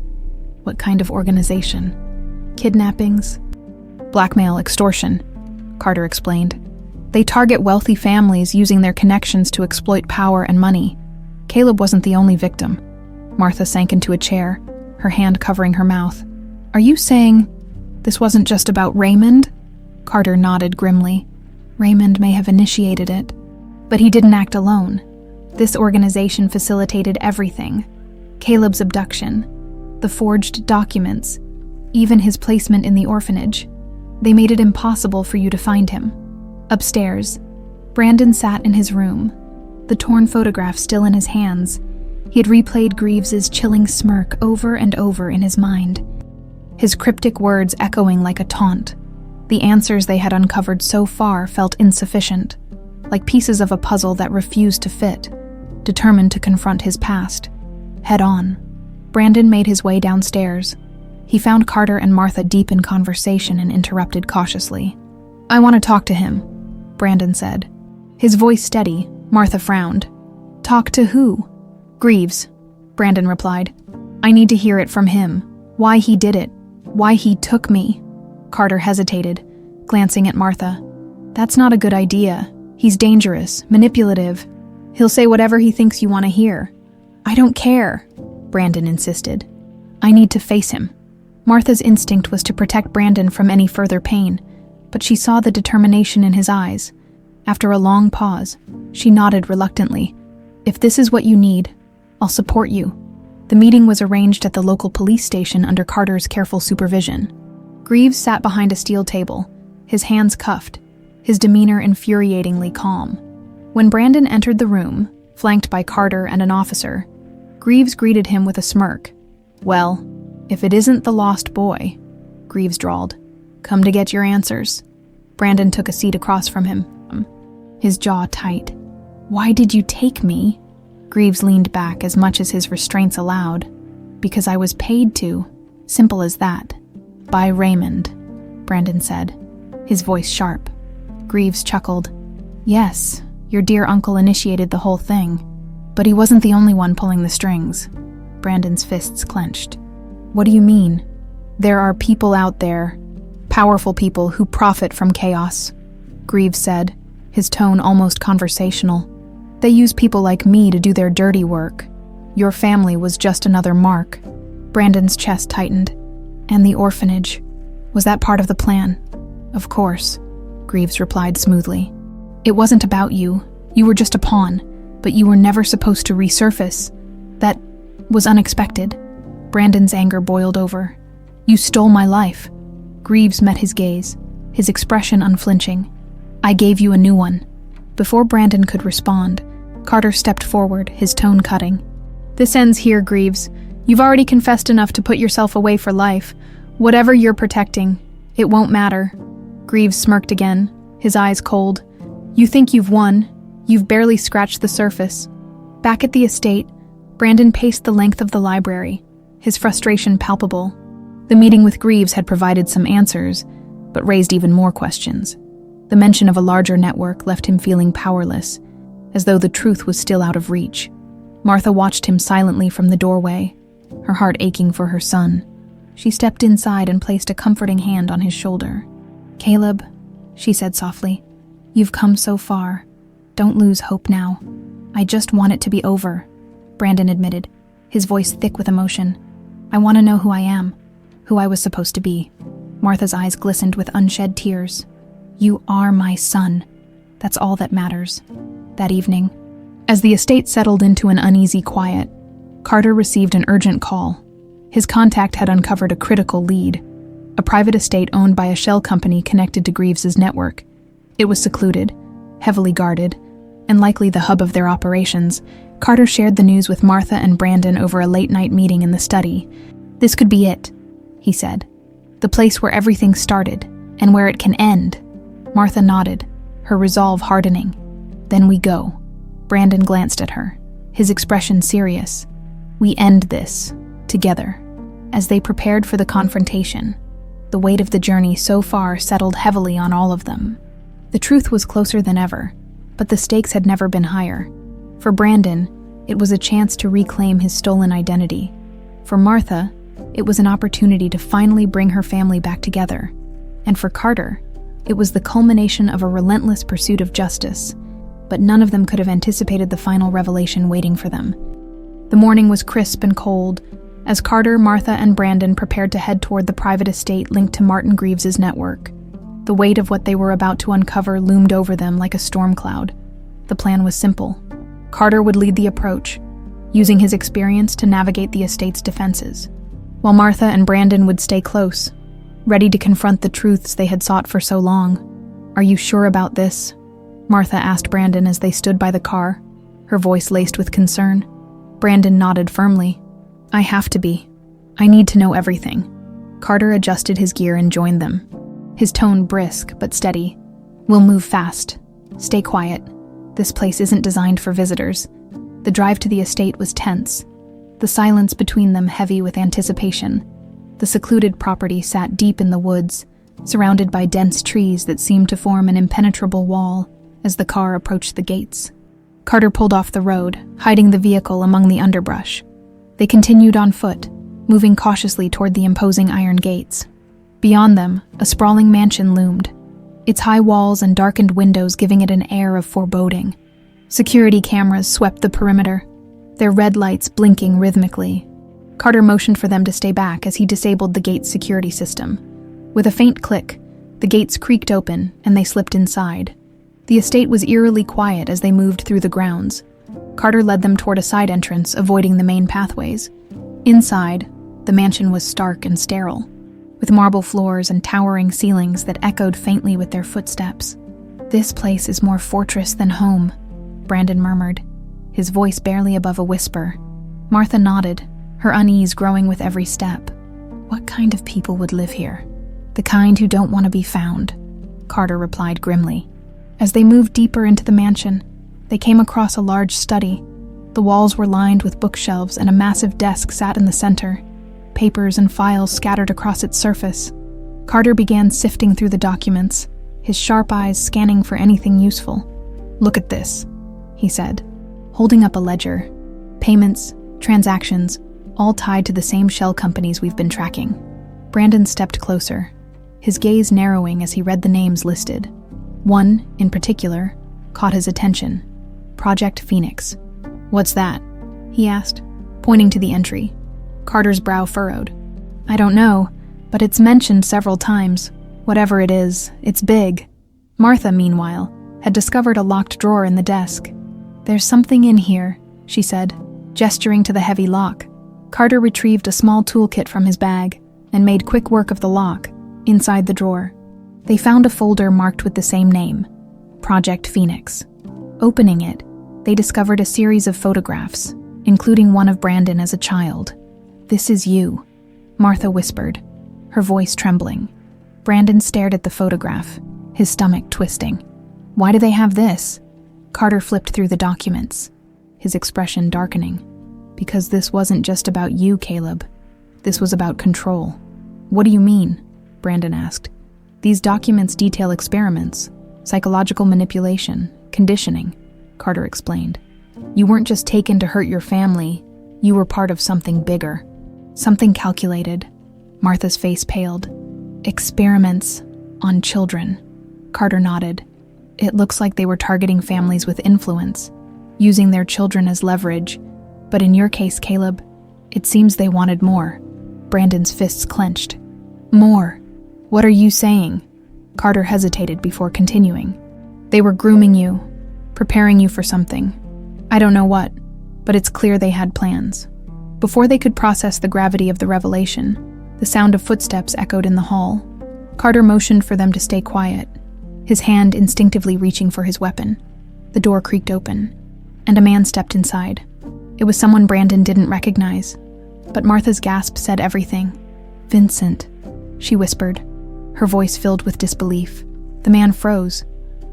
S1: "What kind of organization?" "Kidnappings, blackmail, extortion," Carter explained. "They target wealthy families using their connections to exploit power and money. Caleb wasn't the only victim." Martha sank into a chair, her hand covering her mouth. "Are you saying this wasn't just about Raymond?" Carter nodded grimly. "Raymond may have initiated it, but he didn't act alone. This organization facilitated everything. Caleb's abduction, the forged documents, even his placement in the orphanage. They made it impossible for you to find him." Upstairs, Brandon sat in his room, the torn photograph still in his hands. He had replayed Greaves's chilling smirk over and over in his mind, his cryptic words echoing like a taunt. The answers they had uncovered so far felt insufficient, like pieces of a puzzle that refused to fit, determined to confront his past, head on. Brandon made his way downstairs. He found Carter and Martha deep in conversation and interrupted cautiously. "I want to talk to him," Brandon said. His voice steady, Martha frowned. "Talk to who?" "Greaves," Brandon replied. "I need to hear it from him. Why he did it. Why he took me." Carter hesitated, glancing at Martha. "That's not a good idea. He's dangerous, manipulative. He'll say whatever he thinks you want to hear." "I don't care," Brandon insisted. "I need to face him." Martha's instinct was to protect Brandon from any further pain, but she saw the determination in his eyes. After a long pause, she nodded reluctantly. "If this is what you need, I'll support you." The meeting was arranged at the local police station under Carter's careful supervision. Greaves sat behind a steel table, his hands cuffed, his demeanor infuriatingly calm. When Brandon entered the room, flanked by Carter and an officer, Greaves greeted him with a smirk. "Well, if it isn't the lost boy," Greaves drawled. "Come to get your answers." Brandon took a seat across from him, his jaw tight. "Why did you take me?" Greaves leaned back as much as his restraints allowed. "Because I was paid to. Simple as that." "By Raymond," Brandon said, his voice sharp. Greaves chuckled. "Yes, your dear uncle initiated the whole thing. But he wasn't the only one pulling the strings." Brandon's fists clenched. "What do you mean?" "There are people out there, powerful people who profit from chaos," Greaves said, his tone almost conversational. "They use people like me to do their dirty work. Your family was just another mark." Brandon's chest tightened. "And the orphanage. Was that part of the plan?" "Of course," Greaves replied smoothly. "It wasn't about you. You were just a pawn, but you were never supposed to resurface. That was unexpected." Brandon's anger boiled over. "You stole my life." Greaves met his gaze, his expression unflinching. "I gave you a new one." Before Brandon could respond, Carter stepped forward, his tone cutting. "This ends here, Greaves. You've already confessed enough to put yourself away for life. Whatever you're protecting, it won't matter." Greaves smirked again, his eyes cold. "You think you've won. You've barely scratched the surface." Back at the estate, Brandon paced the length of the library, his frustration palpable. The meeting with Greaves had provided some answers, but raised even more questions. The mention of a larger network left him feeling powerless, as though the truth was still out of reach. Martha watched him silently from the doorway, her heart aching for her son. She stepped inside and placed a comforting hand on his shoulder. "Caleb," she said softly, "you've come so far. Don't lose hope now. I just want it to be over," Brandon admitted, his voice thick with emotion. "I want to know who I am, who I was supposed to be." Martha's eyes glistened with unshed tears. "You are my son. That's all that matters." That evening, as the estate settled into an uneasy quiet, Carter received an urgent call. His contact had uncovered a critical lead, a private estate owned by a shell company connected to Greaves's network. It was secluded, heavily guarded, and likely the hub of their operations. Carter shared the news with Martha and Brandon over a late-night meeting in the study. "This could be it," he said. "The place where everything started, and where it can end." Martha nodded, her resolve hardening. "Then we go." Brandon glanced at her, his expression serious. "We end this, together." As they prepared for the confrontation, the weight of the journey so far settled heavily on all of them. The truth was closer than ever, but the stakes had never been higher. For Brandon, it was a chance to reclaim his stolen identity. For Martha, it was an opportunity to finally bring her family back together. And for Carter, it was the culmination of a relentless pursuit of justice. But none of them could have anticipated the final revelation waiting for them. The morning was crisp and cold, as Carter, Martha, and Brandon prepared to head toward the private estate linked to Martin Greaves's network. The weight of what they were about to uncover loomed over them like a storm cloud. The plan was simple. Carter would lead the approach, using his experience to navigate the estate's defenses, while Martha and Brandon would stay close, ready to confront the truths they had sought for so long. "Are you sure about this?" Martha asked Brandon as they stood by the car, her voice laced with concern. Brandon nodded firmly. "I have to be. I need to know everything." Carter adjusted his gear and joined them, his tone brisk but steady. "We'll move fast. Stay quiet. This place isn't designed for visitors." The drive to the estate was tense, the silence between them heavy with anticipation. The secluded property sat deep in the woods, surrounded by dense trees that seemed to form an impenetrable wall as the car approached the gates. Carter pulled off the road, hiding the vehicle among the underbrush. They continued on foot, moving cautiously toward the imposing iron gates. Beyond them, a sprawling mansion loomed, its high walls and darkened windows giving it an air of foreboding. Security cameras swept the perimeter, their red lights blinking rhythmically. Carter motioned for them to stay back as he disabled the gate's security system. With a faint click, the gates creaked open and they slipped inside. The estate was eerily quiet as they moved through the grounds. Carter led them toward a side entrance, avoiding the main pathways. Inside, the mansion was stark and sterile, with marble floors and towering ceilings that echoed faintly with their footsteps. "This place is more fortress than home," Brandon murmured, his voice barely above a whisper. Martha nodded, her unease growing with every step. What kind of people would live here? The kind who don't want to be found, Carter replied grimly. As they moved deeper into the mansion, they came across a large study. The walls were lined with bookshelves and a massive desk sat in the center, papers and files scattered across its surface. Carter began sifting through the documents, his sharp eyes scanning for anything useful. Look at this, he said, holding up a ledger. Payments, transactions, all tied to the same shell companies we've been tracking. Brandon stepped closer, his gaze narrowing as he read the names listed. One, in particular, caught his attention. Project Phoenix. What's that? He asked, pointing to the entry. Carter's brow furrowed. I don't know, but it's mentioned several times. Whatever it is, it's big. Martha, meanwhile, had discovered a locked drawer in the desk. There's something in here, she said, gesturing to the heavy lock. Carter retrieved a small toolkit from his bag and made quick work of the lock, inside the drawer. They found a folder marked with the same name, Project Phoenix. Opening it, they discovered a series of photographs, including one of Brandon as a child. This is you, Martha whispered, her voice trembling. Brandon stared at the photograph, his stomach twisting. Why do they have this? Carter flipped through the documents, his expression darkening. Because this wasn't just about you, Caleb. This was about control. What do you mean? Brandon asked. These documents detail experiments, psychological manipulation, conditioning, Carter explained. You weren't just taken to hurt your family, you were part of something bigger. Something calculated. Martha's face paled. Experiments on children. Carter nodded. It looks like they were targeting families with influence, using their children as leverage. But in your case, Caleb, it seems they wanted more. Brandon's fists clenched. More? What are you saying? Carter hesitated before continuing. They were grooming you, preparing you for something. I don't know what, but it's clear they had plans. Before they could process the gravity of the revelation, the sound of footsteps echoed in the hall. Carter motioned for them to stay quiet, his hand instinctively reaching for his weapon. The door creaked open, and a man stepped inside. It was someone Brandon didn't recognize, but Martha's gasp said everything. Vincent, she whispered, her voice filled with disbelief. The man froze,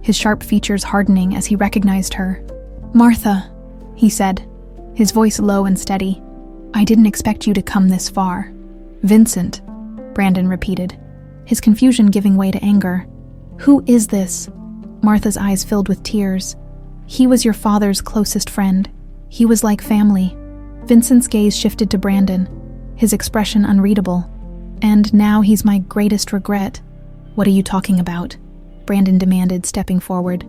S1: his sharp features hardening as he recognized her. Martha, he said, his voice low and steady. I didn't expect you to come this far. Vincent, Brandon repeated, his confusion giving way to anger. Who is this? Martha's eyes filled with tears. He was your father's closest friend. He was like family. Vincent's gaze shifted to Brandon, his expression unreadable. And now he's my greatest regret. What are you talking about? Brandon demanded, stepping forward.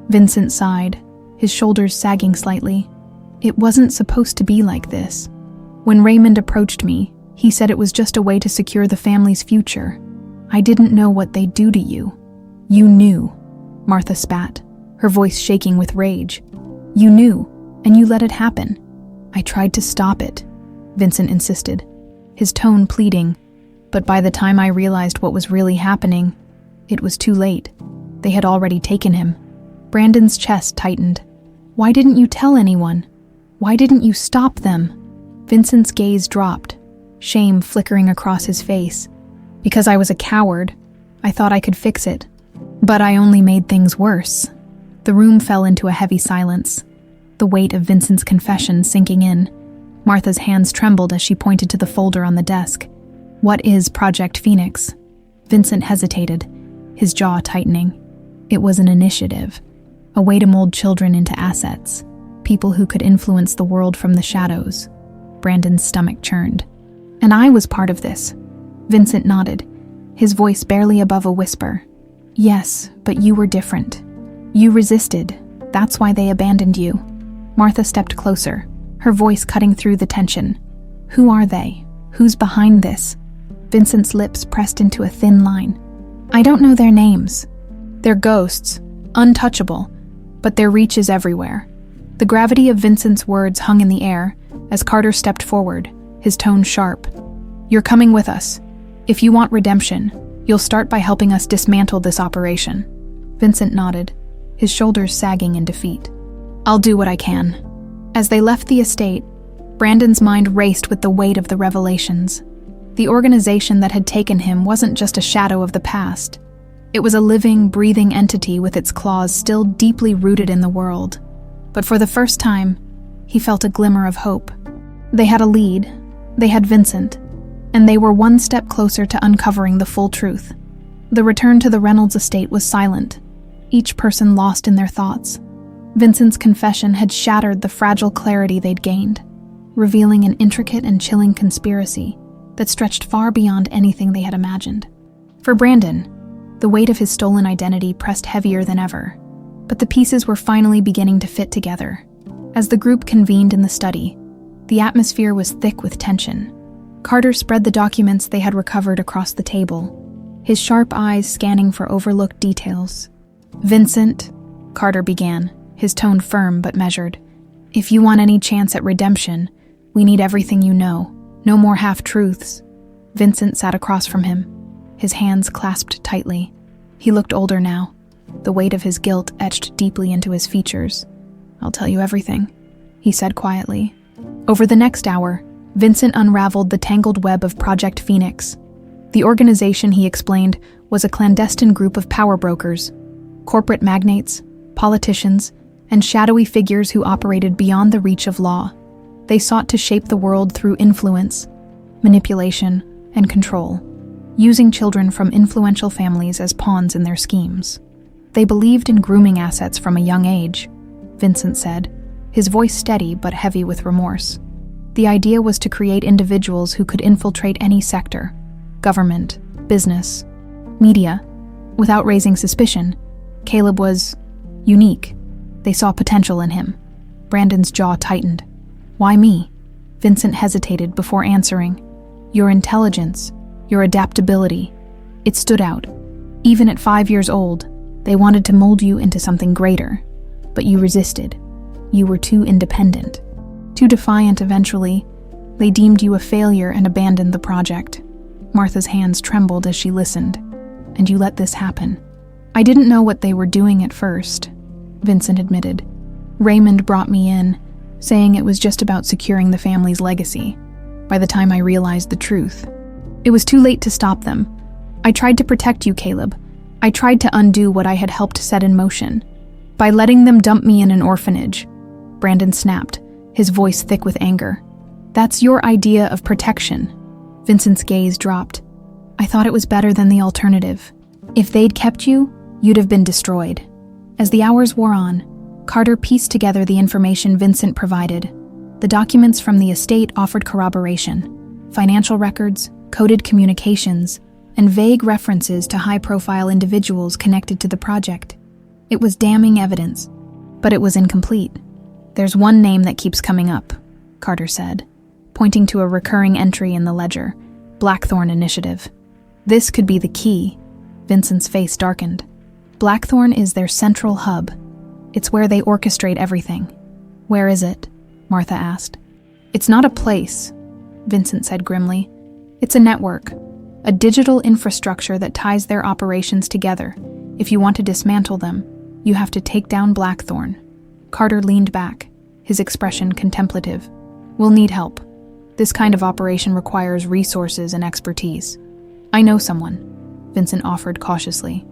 S1: Vincent sighed, his shoulders sagging slightly. It wasn't supposed to be like this. When Raymond approached me, he said it was just a way to secure the family's future. I didn't know what they'd do to you. You knew, Martha spat, her voice shaking with rage. You knew, and you let it happen. I tried to stop it, Vincent insisted, his tone pleading. But by the time I realized what was really happening, it was too late. They had already taken him. Brandon's chest tightened. Why didn't you tell anyone? Why didn't you stop them? Vincent's gaze dropped, shame flickering across his face. Because I was a coward. I thought I could fix it. But I only made things worse. The room fell into a heavy silence, the weight of Vincent's confession sinking in. Martha's hands trembled as she pointed to the folder on the desk. What is Project Phoenix? Vincent hesitated, his jaw tightening. It was an initiative, a way to mold children into assets, people who could influence the world from the shadows. Brandon's stomach churned. And I was part of this. Vincent nodded, his voice barely above a whisper. Yes, but you were different. You resisted. That's why they abandoned you. Martha stepped closer, her voice cutting through the tension. Who are they? Who's behind this? Vincent's lips pressed into a thin line. I don't know their names. They're ghosts, untouchable, but their reach is everywhere. The gravity of Vincent's words hung in the air as Carter stepped forward, his tone sharp. You're coming with us. If you want redemption, you'll start by helping us dismantle this operation. Vincent nodded, his shoulders sagging in defeat. I'll do what I can." As they left the estate, Brandon's mind raced with the weight of the revelations. The organization that had taken him wasn't just a shadow of the past. It was a living, breathing entity with its claws still deeply rooted in the world. But for the first time, he felt a glimmer of hope. They had a lead, they had Vincent, and they were one step closer to uncovering the full truth. The return to the Reynolds estate was silent, each person lost in their thoughts. Vincent's confession had shattered the fragile clarity they'd gained, revealing an intricate and chilling conspiracy that stretched far beyond anything they had imagined. For Brandon, the weight of his stolen identity pressed heavier than ever, but the pieces were finally beginning to fit together. As the group convened in the study, the atmosphere was thick with tension. Carter spread the documents they had recovered across the table, his sharp eyes scanning for overlooked details. "Vincent," Carter began, his tone firm but measured, "if you want any chance at redemption, we need everything you know. No more half-truths." Vincent sat across from him, his hands clasped tightly. He looked older now, the weight of his guilt etched deeply into his features. "I'll tell you everything," he said quietly. Over the next hour, Vincent unraveled the tangled web of Project Phoenix. The organization, he explained, was a clandestine group of power brokers, corporate magnates, politicians, and shadowy figures who operated beyond the reach of law. They sought to shape the world through influence, manipulation, and control, using children from influential families as pawns in their schemes. They believed in grooming assets from a young age, Vincent said, his voice steady but heavy with remorse. The idea was to create individuals who could infiltrate any sector, government, business, media, without raising suspicion. Caleb was unique. They saw potential in him. Brandon's jaw tightened. "Why me?" Vincent hesitated before answering. "Your intelligence, your adaptability. It stood out. Even at 5 years old, they wanted to mold you into something greater. But you resisted. You were too independent. Too defiant eventually. They deemed you a failure and abandoned the project." Martha's hands trembled as she listened. "And you let this happen." "I didn't know what they were doing at first," Vincent admitted. "Raymond brought me in, saying it was just about securing the family's legacy. By the time I realized the truth, it was too late to stop them. I tried to protect you, Caleb. I tried to undo what I had helped set in motion. By letting them dump me in an orphanage." Brandon snapped, his voice thick with anger. "That's your idea of protection." Vincent's gaze dropped. "I thought it was better than the alternative. If they'd kept you, you'd have been destroyed." As the hours wore on, Carter pieced together the information Vincent provided. The documents from the estate offered corroboration: financial records, coded communications, and vague references to high-profile individuals connected to the project. It was damning evidence, but it was incomplete. "There's one name that keeps coming up," Carter said, pointing to a recurring entry in the ledger, Blackthorn Initiative. "This could be the key." Vincent's face darkened. "Blackthorn is their central hub. It's where they orchestrate everything." "Where is it?" Martha asked. "It's not a place," Vincent said grimly. "It's a network, a digital infrastructure that ties their operations together. If you want to dismantle them, you have to take down Blackthorn." Carter leaned back, his expression contemplative. "We'll need help. This kind of operation requires resources and expertise." "I know someone," Vincent offered cautiously.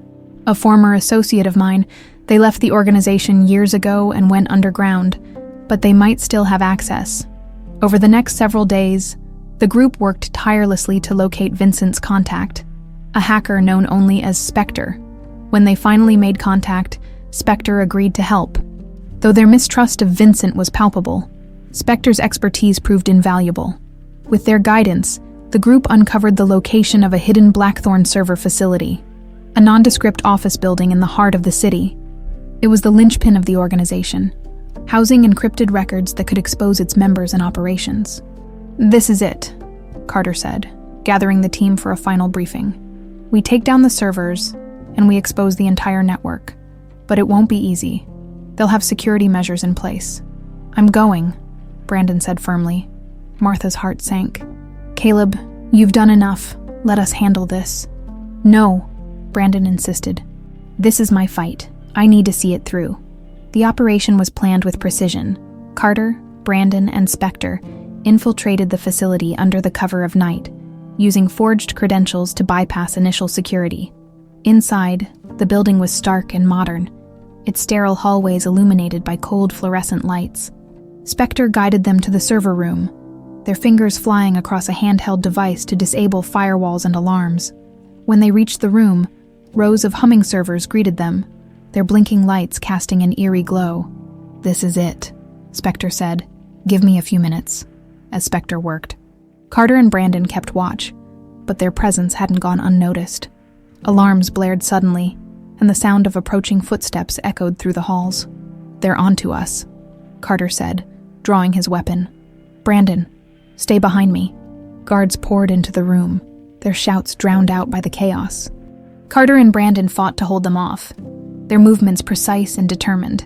S1: "A former associate of mine. They left the organization years ago and went underground, but they might still have access." Over the next several days, the group worked tirelessly to locate Vincent's contact, a hacker known only as Spectre. When they finally made contact, Spectre agreed to help. Though their mistrust of Vincent was palpable, Spectre's expertise proved invaluable. With their guidance, the group uncovered the location of a hidden Blackthorn server facility, a nondescript office building in the heart of the city. It was the linchpin of the organization, housing encrypted records that could expose its members and operations. "This is it," Carter said, gathering the team for a final briefing. "We take down the servers, and we expose the entire network. But it won't be easy. They'll have security measures in place." "I'm going," Brandon said firmly. Martha's heart sank. "Caleb, you've done enough. Let us handle this." "No," Brandon insisted. "This is my fight. I need to see it through." The operation was planned with precision. Carter, Brandon, and Spectre infiltrated the facility under the cover of night, using forged credentials to bypass initial security. Inside, the building was stark and modern, its sterile hallways illuminated by cold fluorescent lights. Spectre guided them to the server room, their fingers flying across a handheld device to disable firewalls and alarms. When they reached the room, rows of humming servers greeted them, their blinking lights casting an eerie glow. "This is it," Spectre said. "Give me a few minutes," as Spectre worked. Carter and Brandon kept watch, but their presence hadn't gone unnoticed. Alarms blared suddenly, and the sound of approaching footsteps echoed through the halls. "They're onto us," Carter said, drawing his weapon. "Brandon, stay behind me." Guards poured into the room, their shouts drowned out by the chaos. Carter and Brandon fought to hold them off, their movements precise and determined.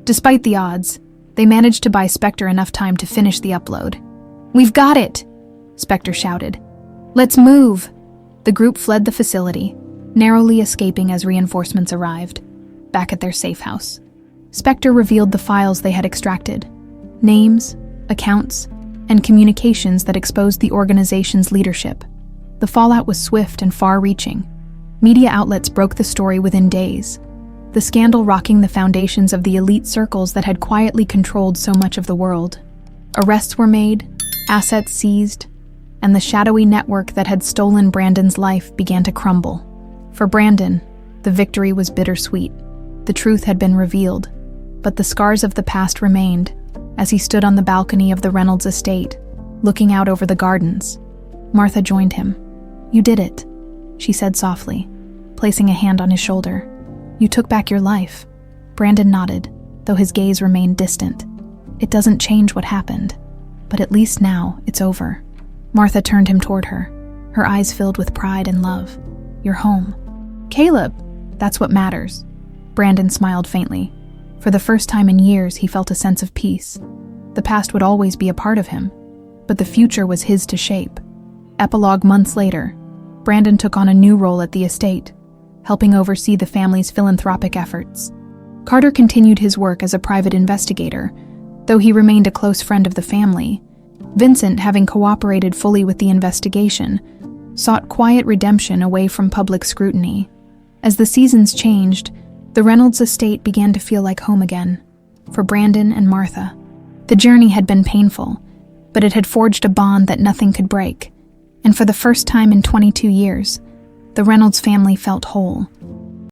S1: Despite the odds, they managed to buy Spectre enough time to finish the upload. "We've got it!" Spectre shouted. "Let's move!" The group fled the facility, narrowly escaping as reinforcements arrived, back at their safe house. Spectre revealed the files they had extracted, names, accounts, and communications that exposed the organization's leadership. The fallout was swift and far-reaching. Media outlets broke the story within days, the scandal rocking the foundations of the elite circles that had quietly controlled so much of the world. Arrests were made, assets seized, and the shadowy network that had stolen Brandon's life began to crumble. For Brandon, the victory was bittersweet. The truth had been revealed, but the scars of the past remained as he stood on the balcony of the Reynolds estate, looking out over the gardens. Martha joined him. "You did it," she said softly, placing a hand on his shoulder. "You took back your life." Brandon nodded, though his gaze remained distant. "It doesn't change what happened, but at least now it's over." Martha turned him toward her, her eyes filled with pride and love. "You're home." "Caleb, that's what matters." Brandon smiled faintly. For the first time in years, he felt a sense of peace. The past would always be a part of him, but the future was his to shape. Epilogue months later, Brandon took on a new role at the estate, helping oversee the family's philanthropic efforts. Carter continued his work as a private investigator, though he remained a close friend of the family. Vincent, having cooperated fully with the investigation, sought quiet redemption away from public scrutiny. As the seasons changed, the Reynolds estate began to feel like home again, for Brandon and Martha. The journey had been painful, but it had forged a bond that nothing could break, and for the first time in 22 years, the Reynolds family felt whole.